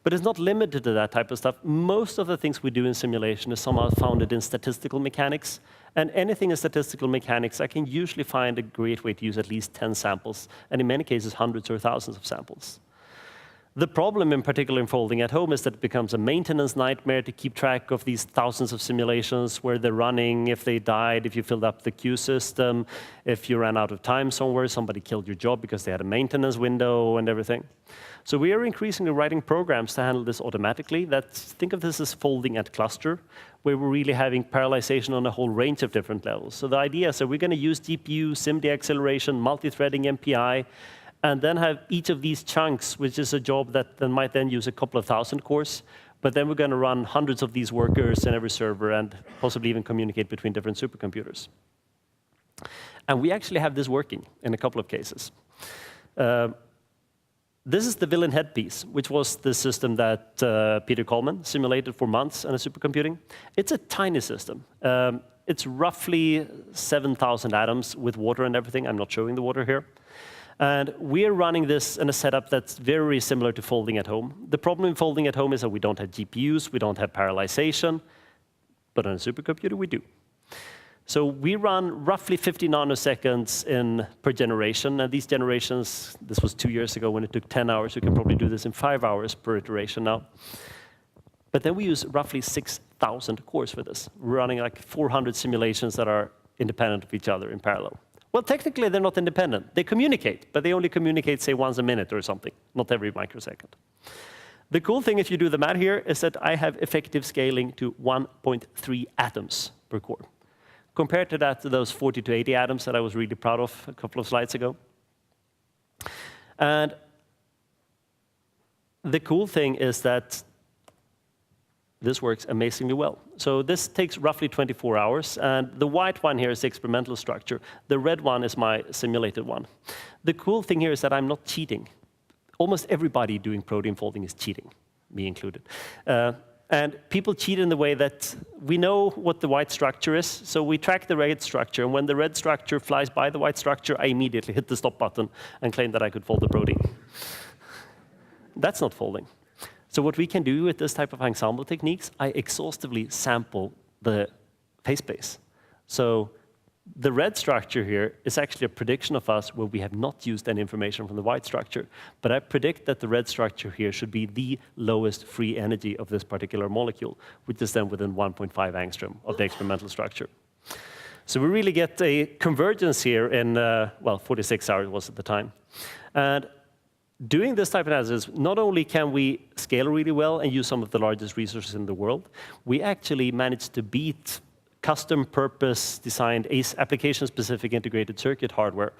But it's not limited to that type of stuff. Most of the things we do in simulation is somehow founded in statistical mechanics. And anything in statistical mechanics, I can usually find a great way to use at least 10 samples, and in many cases, hundreds or thousands of samples. The problem, in particular in folding at home, is that it becomes a maintenance nightmare to keep track of these thousands of simulations, where they're running, if they died, if you filled up the queue system, if you ran out of time somewhere, somebody killed your job because they had a maintenance window and everything. So we are increasingly writing programs to handle this automatically. Think of this as folding at cluster, where we're really having parallelization on a whole range of different levels. So the idea is that we're going to use GPU, SIMD acceleration, multi-threading MPI, and then have each of these chunks, which is a job that then might then use a couple of thousand cores. But then we're going to run hundreds of these workers in every server and possibly even communicate between different supercomputers. And we actually have this working in a couple of cases. This is the villain headpiece, which was the system that Peter Coleman simulated for months in a supercomputing. It's a tiny system. It's roughly 7,000 atoms with water and everything. I'm not showing the water here. And we are running this in a setup that's very similar to folding at home. The problem in folding at home is that we don't have GPUs, we don't have parallelization, but on a supercomputer we do. So we run roughly 50 nanoseconds per generation, and these generations, this was 2 years ago when it took 10 hours, we can probably do this in 5 hours per iteration now. But then we use roughly 6,000 cores for this. We're running like 400 simulations that are independent of each other in parallel. Well, technically, they're not independent. They communicate, but they only communicate, say, once a minute or something, not every microsecond. The cool thing, if you do the math here, is that I have effective scaling to 1.3 atoms per core. Compared to that, to those 40 to 80 atoms that I was really proud of a couple of slides ago. And the cool thing is that this works amazingly well. So this takes roughly 24 hours, and the white one here is the experimental structure. The red one is my simulated one. The cool thing here is that I'm not cheating. Almost everybody doing protein folding is cheating, me included. And people cheat in the way that we know what the white structure is, so we track the red structure, and when the red structure flies by the white structure, I immediately hit the stop button and claim that I could fold the protein. That's not folding. So what we can do with this type of ensemble techniques, I exhaustively sample the phase space. So the red structure here is actually a prediction of us where we have not used any information from the white structure. But I predict that the red structure here should be the lowest free energy of this particular molecule, which is then within 1.5 angstrom of the experimental structure. So we really get a convergence here in, well, 46 hours was at the time. And doing this type of analysis, not only can we scale really well and use some of the largest resources in the world, we actually managed to beat custom purpose designed application-specific integrated circuit hardware.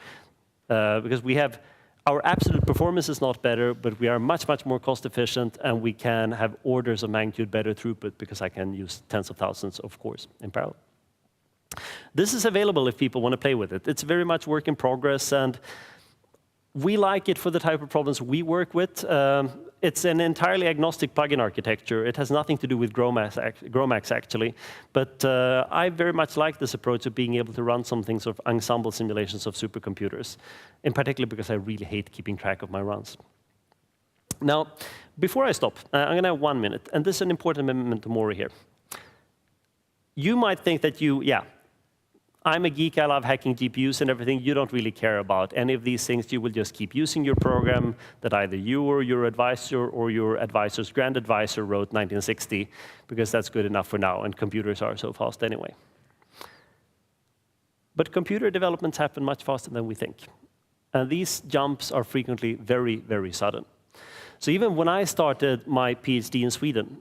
Because we have, our absolute performance is not better, but we are much, much more cost efficient, and we can have orders of magnitude better throughput because I can use tens of thousands of cores in parallel. This is available if people want to play with it. It's very much work in progress, and we like it for the type of problems we work with. It's an entirely agnostic plugin architecture. It has nothing to do with GROMACS actually. But I very much like this approach of being able to run some things of ensemble simulations of supercomputers, in particular because I really hate keeping track of my runs. Now, before I stop, I'm going to have 1 minute, and this is an important memento mori here. You might think that I'm a geek, I love hacking GPUs and everything. You don't really care about any of these things. You will just keep using your program that either you or your advisor or your advisor's grand advisor wrote 1960, because that's good enough for now, and computers are so fast anyway. But computer developments happen much faster than we think. And these jumps are frequently very, very sudden. So even when I started my PhD in Sweden,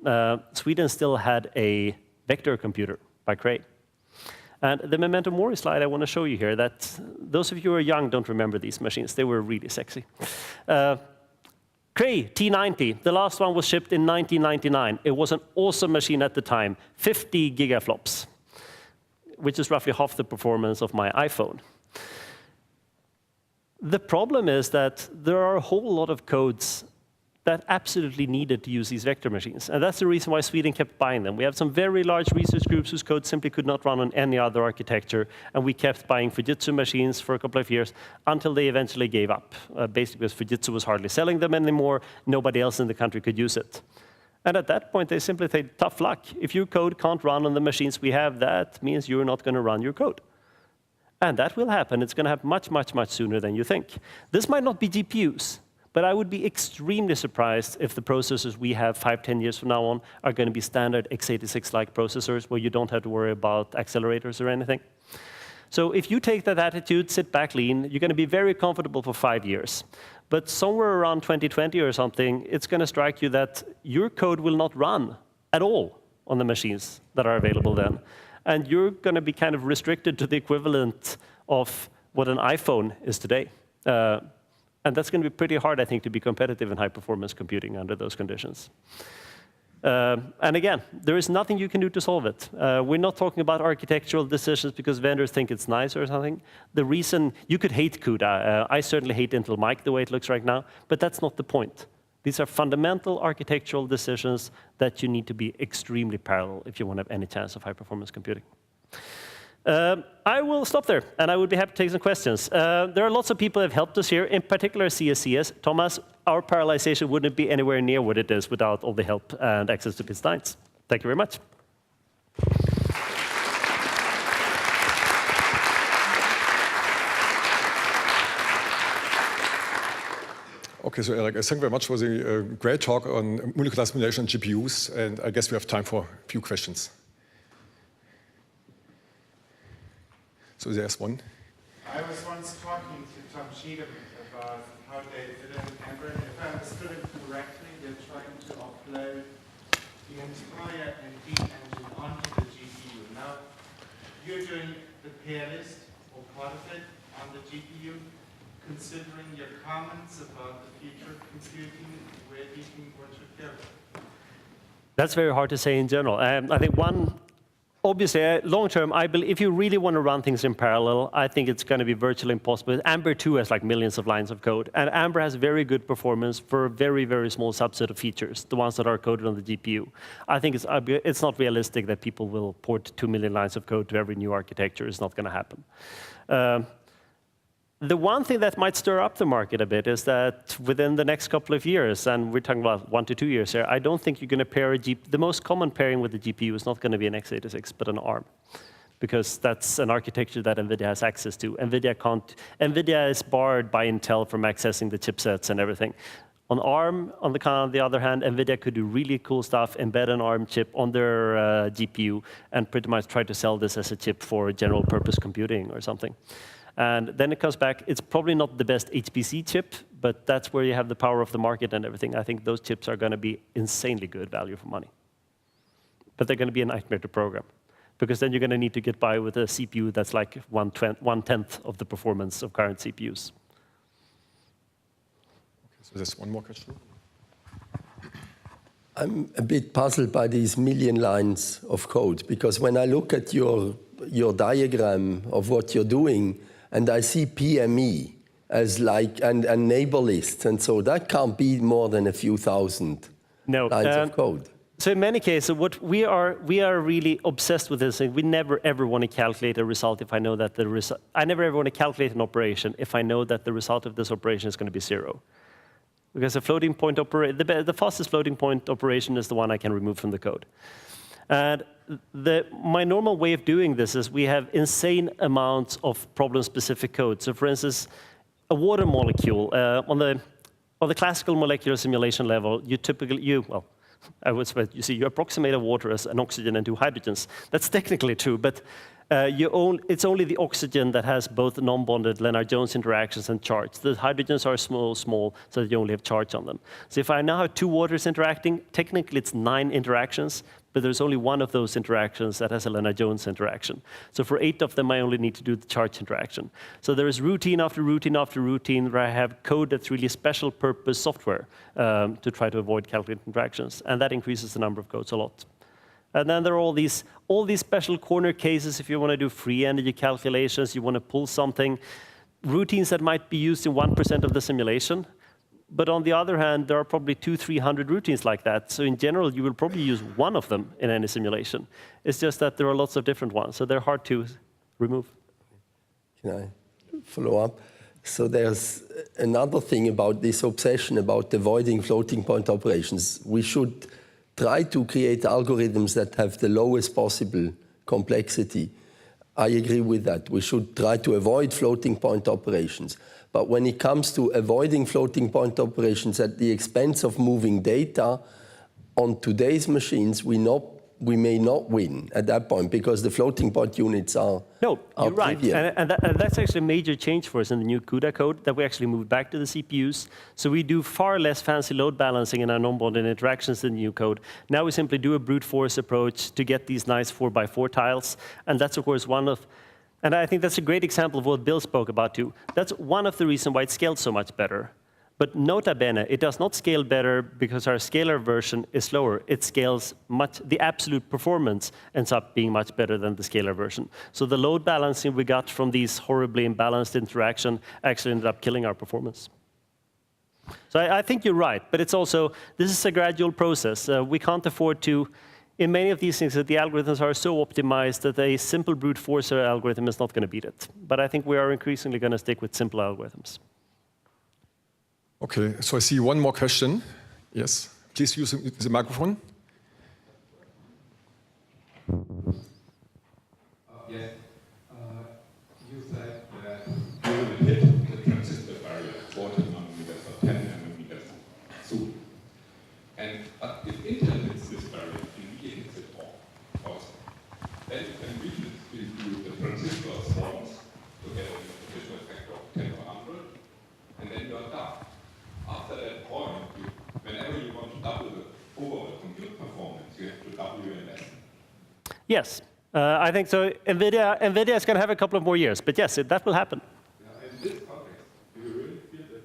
Sweden still had a vector computer by Cray. And the memento mori slide I want to show you here, that those of you who are young don't remember these machines. They were really sexy. Cray T90, the last one was shipped in 1999. It was an awesome machine at the time, 50 gigaflops. which is roughly half the performance of my iPhone. The problem is that there are a whole lot of codes that absolutely needed to use these vector machines. And that's the reason why Sweden kept buying them. We have some very large research groups whose code simply could not run on any other architecture, and we kept buying Fujitsu machines for a couple of years until they eventually gave up, basically because Fujitsu was hardly selling them anymore. Nobody else in the country could use it. And at that point, they simply said, tough luck. If your code can't run on the machines we have, that means you're not going to run your code. And that will happen. It's going to happen much, much, much sooner than you think. This might not be GPUs. But I would be extremely surprised if the processors we have 5, 10 years from now on are going to be standard x86-like processors where you don't have to worry about accelerators or anything. So if you take that attitude, sit back, lean, you're going to be very comfortable for 5 years. But somewhere around 2020 or something, it's going to strike you that your code will not run at all on the machines that are available then. And you're going to be kind of restricted to the equivalent of what an iPhone is today. And that's going to be pretty hard, I think, to be competitive in high-performance computing under those conditions. And again, there is nothing you can do to solve it. We're not talking about architectural decisions because vendors think it's nice or something. The reason you could hate CUDA. I certainly hate Intel Mike the way it looks right now, but that's not the point. These are fundamental architectural decisions that you need to be extremely parallel if you want to have any chance of high-performance computing. I will stop there, and I would be happy to take some questions. There are lots of people who have helped us here, in particular CSCS. Thomas, our parallelization wouldn't be anywhere near what it is without all the help and access to PIN-Steins. Thank you very much. Okay, so Erik, thank you very much for the great talk on molecular simulation and GPUs, and I guess we have time for a few questions. So there's one. I was once talking to Tom Cheatham about how they did an Ember. If I understood it correctly, they're trying to offload the entire ND engine onto the GPU. Now, you're doing the pair list or part of it on the GPU. Considering your comments about the future of computing, where do you think one should go? That's very hard to say in general. I think one. Obviously, long term, I believe if you really want to run things in parallel, I think it's going to be virtually impossible. Amber 2 has like millions of lines of code, and Amber has very good performance for a very, very small subset of features, the ones that are coded on the GPU. I think it's not realistic that people will port 2 million lines of code to every new architecture. It's not going to happen. The one thing that might stir up the market a bit is that within the next couple of years, and we're talking about 1 to 2 years here, I don't think you're going to pair the most common pairing with the GPU is not going to be an x86, but an ARM, because that's an architecture that NVIDIA has access to. NVIDIA is barred by Intel from accessing the chipsets and everything. On ARM, on the other hand, NVIDIA could do really cool stuff, embed an ARM chip on their GPU, and pretty much try to sell this as a chip for general purpose computing or something. And then it comes back, it's probably not the best HPC chip, but that's where you have the power of the market and everything. I think those chips are going to be insanely good value for money. But they're going to be a nightmare to program, because then you're going to need to get by with a CPU that's like 1/10 of the performance of current CPUs. Okay, so there's one more question. I'm a bit puzzled by these million lines of code, because when I look at your diagram of what you're doing, and I see PME as like, and neighbor lists, and so that can't be more than a few thousand lines of code. So in many cases, what we are really obsessed with this thing. We never ever want to calculate a result if I know that the result. I never ever want to calculate an operation if I know that the result of this operation is going to be 0. Because the fastest floating point operation is the one I can remove from the code. And my normal way of doing this is we have insane amounts of problem-specific code. So for instance, a water molecule, on the classical molecular simulation level, you approximate a water as an oxygen and 2 hydrogens. That's technically true, but it's only the oxygen that has both non-bonded Lennard-Jones interactions and charge. The hydrogens are small, so that you only have charge on them. So if I now have 2 waters interacting, technically it's 9 interactions, but there's only one of those interactions that has a Lennard-Jones interaction. So for 8 of them, I only need to do the charge interaction. So there is routine after routine after routine where I have code that's really special purpose software to try to avoid calculated interactions. And that increases the number of codes a lot. And then there are all these special corner cases if you want to do free energy calculations, you want to pull something, routines that might be used in 1% of the simulation. But on the other hand, there are probably 200-300 routines like that. So in general, you will probably use one of them in any simulation. It's just that there are lots of different ones, so they're hard to remove. Can I follow up? So there's another thing about this obsession about avoiding floating point operations. We should try to create algorithms that have the lowest possible complexity. I agree with that. We should try to avoid floating point operations. But when it comes to avoiding floating point operations at the expense of moving data on today's machines, we may not win at that point because the floating point units are No, you're right. trivial. And that's actually a major change for us in the new CUDA code, that we actually moved back to the CPUs. So we do far less fancy load balancing in our non-bonded interactions in the new code. Now we simply do a brute force approach to get these nice 4x4 tiles. And that's, of course, and I think that's a great example of what Bill spoke about too. That's one of the reasons why it scales so much better. But nota bene, it does not scale better because our scalar version is slower. It scales the absolute performance ends up being much better than the scalar version. So the load balancing we got from these horribly imbalanced interaction actually ended up killing our performance. So I think you're right, but it's also, this is a gradual process. We can't afford to, in many of these things, that the algorithms are so optimized that a simple brute force algorithm is not going to beat it. But I think we are increasingly going to stick with simple algorithms. Okay, so I see one more question. Yes, please use the microphone. Yes, you said that you will hit the transistor barrier 40 nanometers or 10 nanometers soon. But if Intel hits this barrier, NVIDIA hits it also. Then you can reach it into the transistor forms to get an additional factor of 10 or 100, and then you are done. After that point, whenever you want to double the overall compute performance, you have to double your investment. Yes, I think so. NVIDIA is going to have a couple of more years, but yes, that will happen. Yeah, in this context, do you really feel that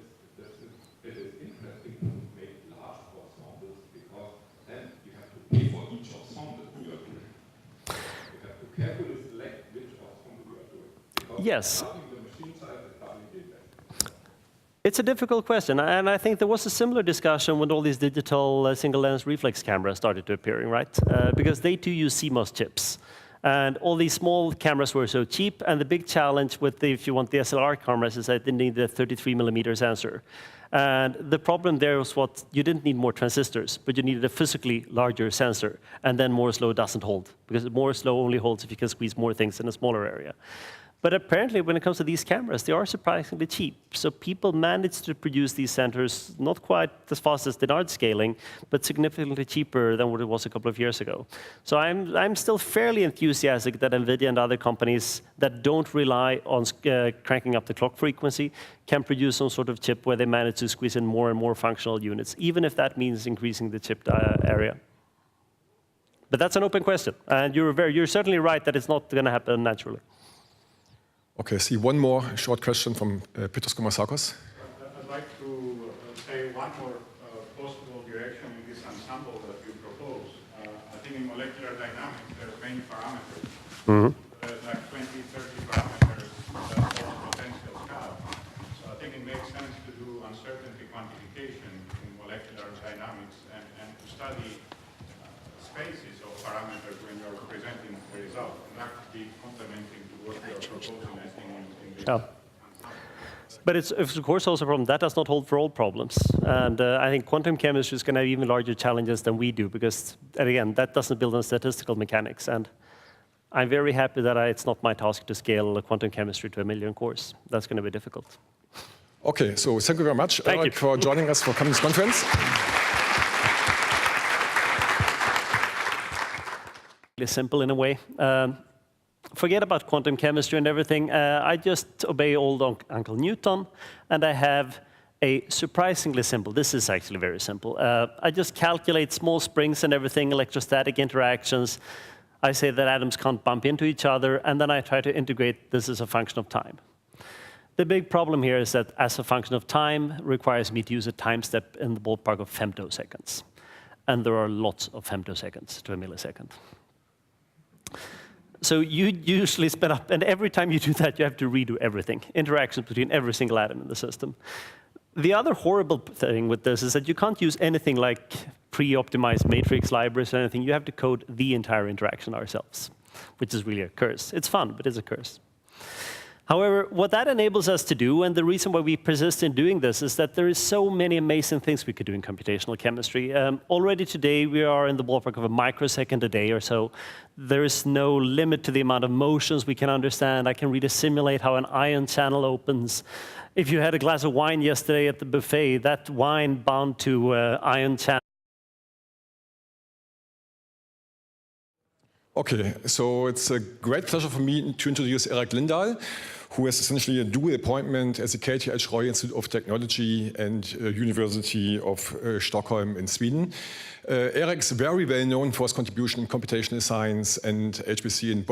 it is interesting to make large ensembles, because then you have to pay for each ensemble you are doing. You have to carefully select which ensemble you are doing. Because Yes. doubling the machine size is doubling the investment. It's a difficult question, and I think there was a similar discussion when all these digital single-lens reflex cameras started to appearing, right? Because they too use CMOS chips. And all these small cameras were so cheap, and the big challenge with if you want the SLR cameras is that they need a 33mm sensor. And the problem there was you didn't need more transistors, but you needed a physically larger sensor, and then Moore's law doesn't hold, because Moore's law only holds if you can squeeze more things in a smaller area. But apparently, when it comes to these cameras, they are surprisingly cheap. So people managed to produce these sensors not quite as fast as Dinard scaling, but significantly cheaper than what it was a couple of years ago. So I'm still fairly enthusiastic that NVIDIA and other companies that don't rely on cranking up the clock frequency can produce some sort of chip where they manage to squeeze in more and more functional units, even if that means increasing the chip area. But that's an open question. And you're certainly right that it's not going to happen naturally. Okay, I see one more short question from Petros Koumoutsakos. I'd like to say one more possible direction in this ensemble that you propose. I think in molecular dynamics, there's many parameters. There's like 20, 30 parameters that cause potentials have. So I think it makes sense to do uncertainty quantification in molecular dynamics and to study spaces of parameters when you're presenting the result. And that could be complementing to what you're proposing, I think, in this. Yeah. But it's of course also a problem that does not hold for all problems. And I think quantum chemistry is going to have even larger challenges than we do, because, and again, that doesn't build on statistical mechanics. And I'm very happy that it's not my task to scale quantum chemistry to 1 million cores. That's going to be difficult. Okay, so thank you very much, Thank Erik, you. for joining us for coming to this conference. Really simple in a way. Forget about quantum chemistry and everything. I just obey old Uncle Newton, and I have a surprisingly simple, this is actually very simple. I just calculate small springs and everything, electrostatic interactions. I say that atoms can't bump into each other, and then I try to integrate this as a function of time. The big problem here is that as a function of time requires me to use a time step in the ballpark of femtoseconds. And there are lots of femtoseconds to a millisecond. So you usually spin up, and every time you do that, you have to redo everything, interactions between every single atom in the system. The other horrible thing with this is that you can't use anything like pre-optimized matrix libraries or anything. You have to code the entire interaction ourselves, which is really a curse. It's fun, but it's a curse. However, what that enables us to do, and the reason why we persist in doing this, is that there is so many amazing things we could do in computational chemistry. Already today, we are in the ballpark of a microsecond a day or so. There is no limit to the amount of motions we can understand. I can really simulate how an ion channel opens. If you had a glass of wine yesterday at the buffet, that wine bound to ion channel. Okay, so it's a great pleasure for me to introduce Erik Lindahl, who has essentially a dual appointment as the KTH Roy Institute of Technology and University of Stockholm in Sweden. Erik's very well known for his contribution in computational science and HPC and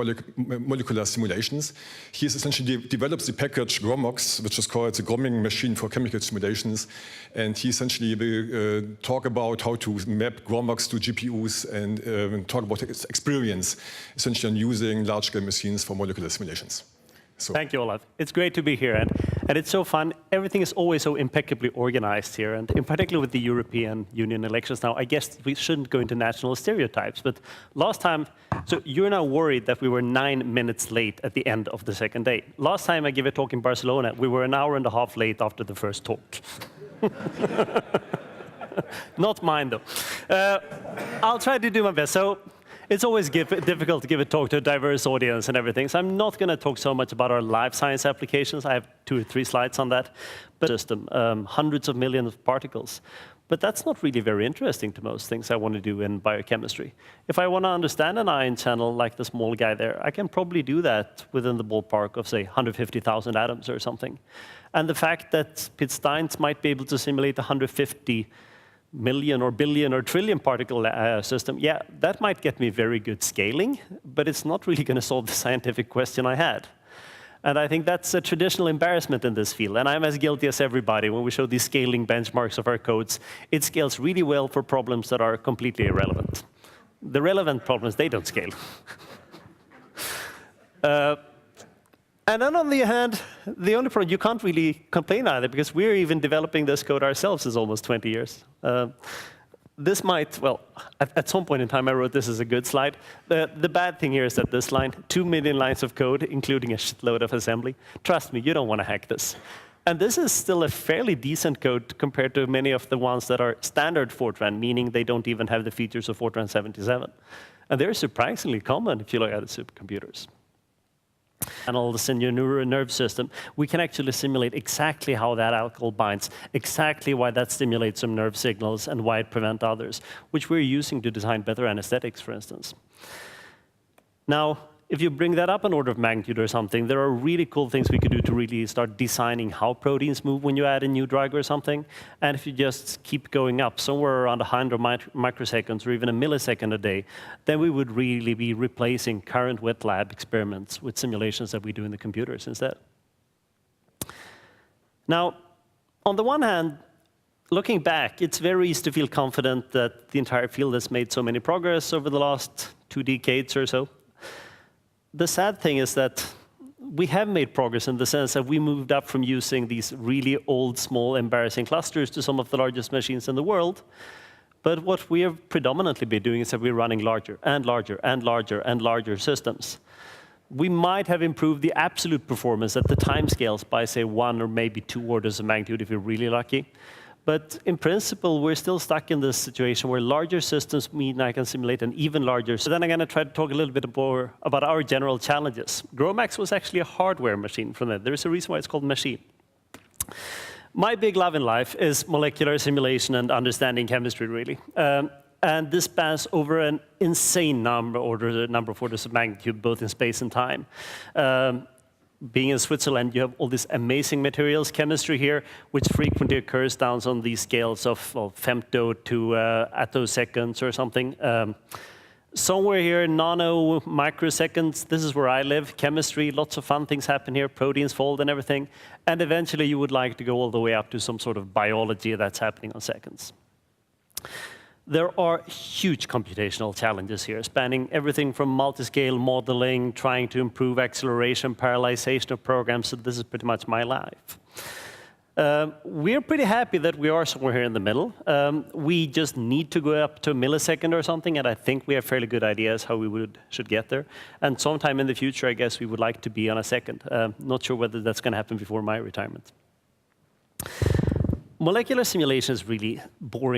molecular simulations. He has essentially developed the package GROMOX, which is called the Gromming Machine for Chemical Simulations. And he essentially will talk about how to map GROMOX to GPUs and talk about his experience essentially on using large-scale machines for molecular simulations. So. Thank you, Olaf. It's great to be here, and it's so fun. Everything is always so impeccably organized here, and in particular with the European Union elections now, I guess we shouldn't go into national stereotypes, but last time, so you're now worried that we were 9 minutes late at the end of the second day. Last time I gave a talk in Barcelona, we were an hour and a half late after the first talk. Not mine, though. I'll try to do my best. So. It's always difficult to give a talk to a diverse audience and everything, so I'm not going to talk so much about our life science applications. I have 2 or 3 slides on that. But system, hundreds of millions of particles. But that's not really very interesting to most things I want to do in biochemistry. If I want to understand an ion channel like the small guy there, I can probably do that within the ballpark of, say, 150,000 atoms or something. And the fact that Pitt Steins might be able to simulate 150 million or billion or trillion particle system, yeah, that might get me very good scaling, but it's not really going to solve the scientific question I had. And I think that's a traditional embarrassment in this field, and I'm as guilty as everybody when we show these scaling benchmarks of our codes. It scales really well for problems that are completely irrelevant. The relevant problems, they don't scale. And then on the other hand, the only problem, you can't really complain either, because we're even developing this code ourselves since almost 20 years. This might, well, at some point in time I wrote this as a good slide. The bad thing here is that this line, 2 million lines of code, including a shitload of assembly. Trust me, you don't want to hack this. And this is still a fairly decent code compared to many of the ones that are standard Fortran, meaning they don't even have the features of Fortran 77. And they're surprisingly common if you look at the supercomputers. And all this in your nerve system, we can actually simulate exactly how that alcohol binds, exactly why that stimulates some nerve signals and why it prevents others, which we're using to design better anesthetics, for instance. Now, if you bring that up an order of magnitude or something, there are really cool things we could do to really start designing how proteins move when you add a new drug or something. And if you just keep going up somewhere around 100 microseconds or even a millisecond a day, then we would really be replacing current wet lab experiments with simulations that we do in the computers instead. Now, on the one hand, looking back, it's very easy to feel confident that the entire field has made so many progress over the last 2 decades or so. The sad thing is that we have made progress in the sense that we moved up from using these really old, small, embarrassing clusters to some of the largest machines in the world. But what we have predominantly been doing is that we're running larger and larger and larger and larger systems. We might have improved the absolute performance at the time scales by, say, 1 or maybe 2 orders of magnitude if we're really lucky. But in principle, we're still stuck in this situation where larger systems mean I can simulate an even larger. So then I'm going to try to talk a little bit more about our general challenges. GROMACS was actually a hardware machine from that. There's a reason why it's called machine. My big love in life is molecular simulation and understanding chemistry, really. And this spans over an insane number of orders of magnitude, both in space and time. Being in Switzerland, you have all this amazing materials chemistry here, which frequently occurs down on these scales of femto to attoseconds or something. Somewhere here, nano microseconds, this is where I live. Chemistry, lots of fun things happen here, proteins fold and everything. And eventually you would like to go all the way up to some sort of biology that's happening on seconds. There are huge computational challenges here, spanning everything from multi-scale modeling, trying to improve acceleration, parallelization of programs, so this is pretty much my life. We're pretty happy that we are somewhere here in the middle. We just need to go up to a millisecond or something, and I think we have fairly good ideas how we should get there. And sometime in the future, I guess we would like to be on a second. Not sure whether that's going to happen before my retirement. Molecular simulation is really boring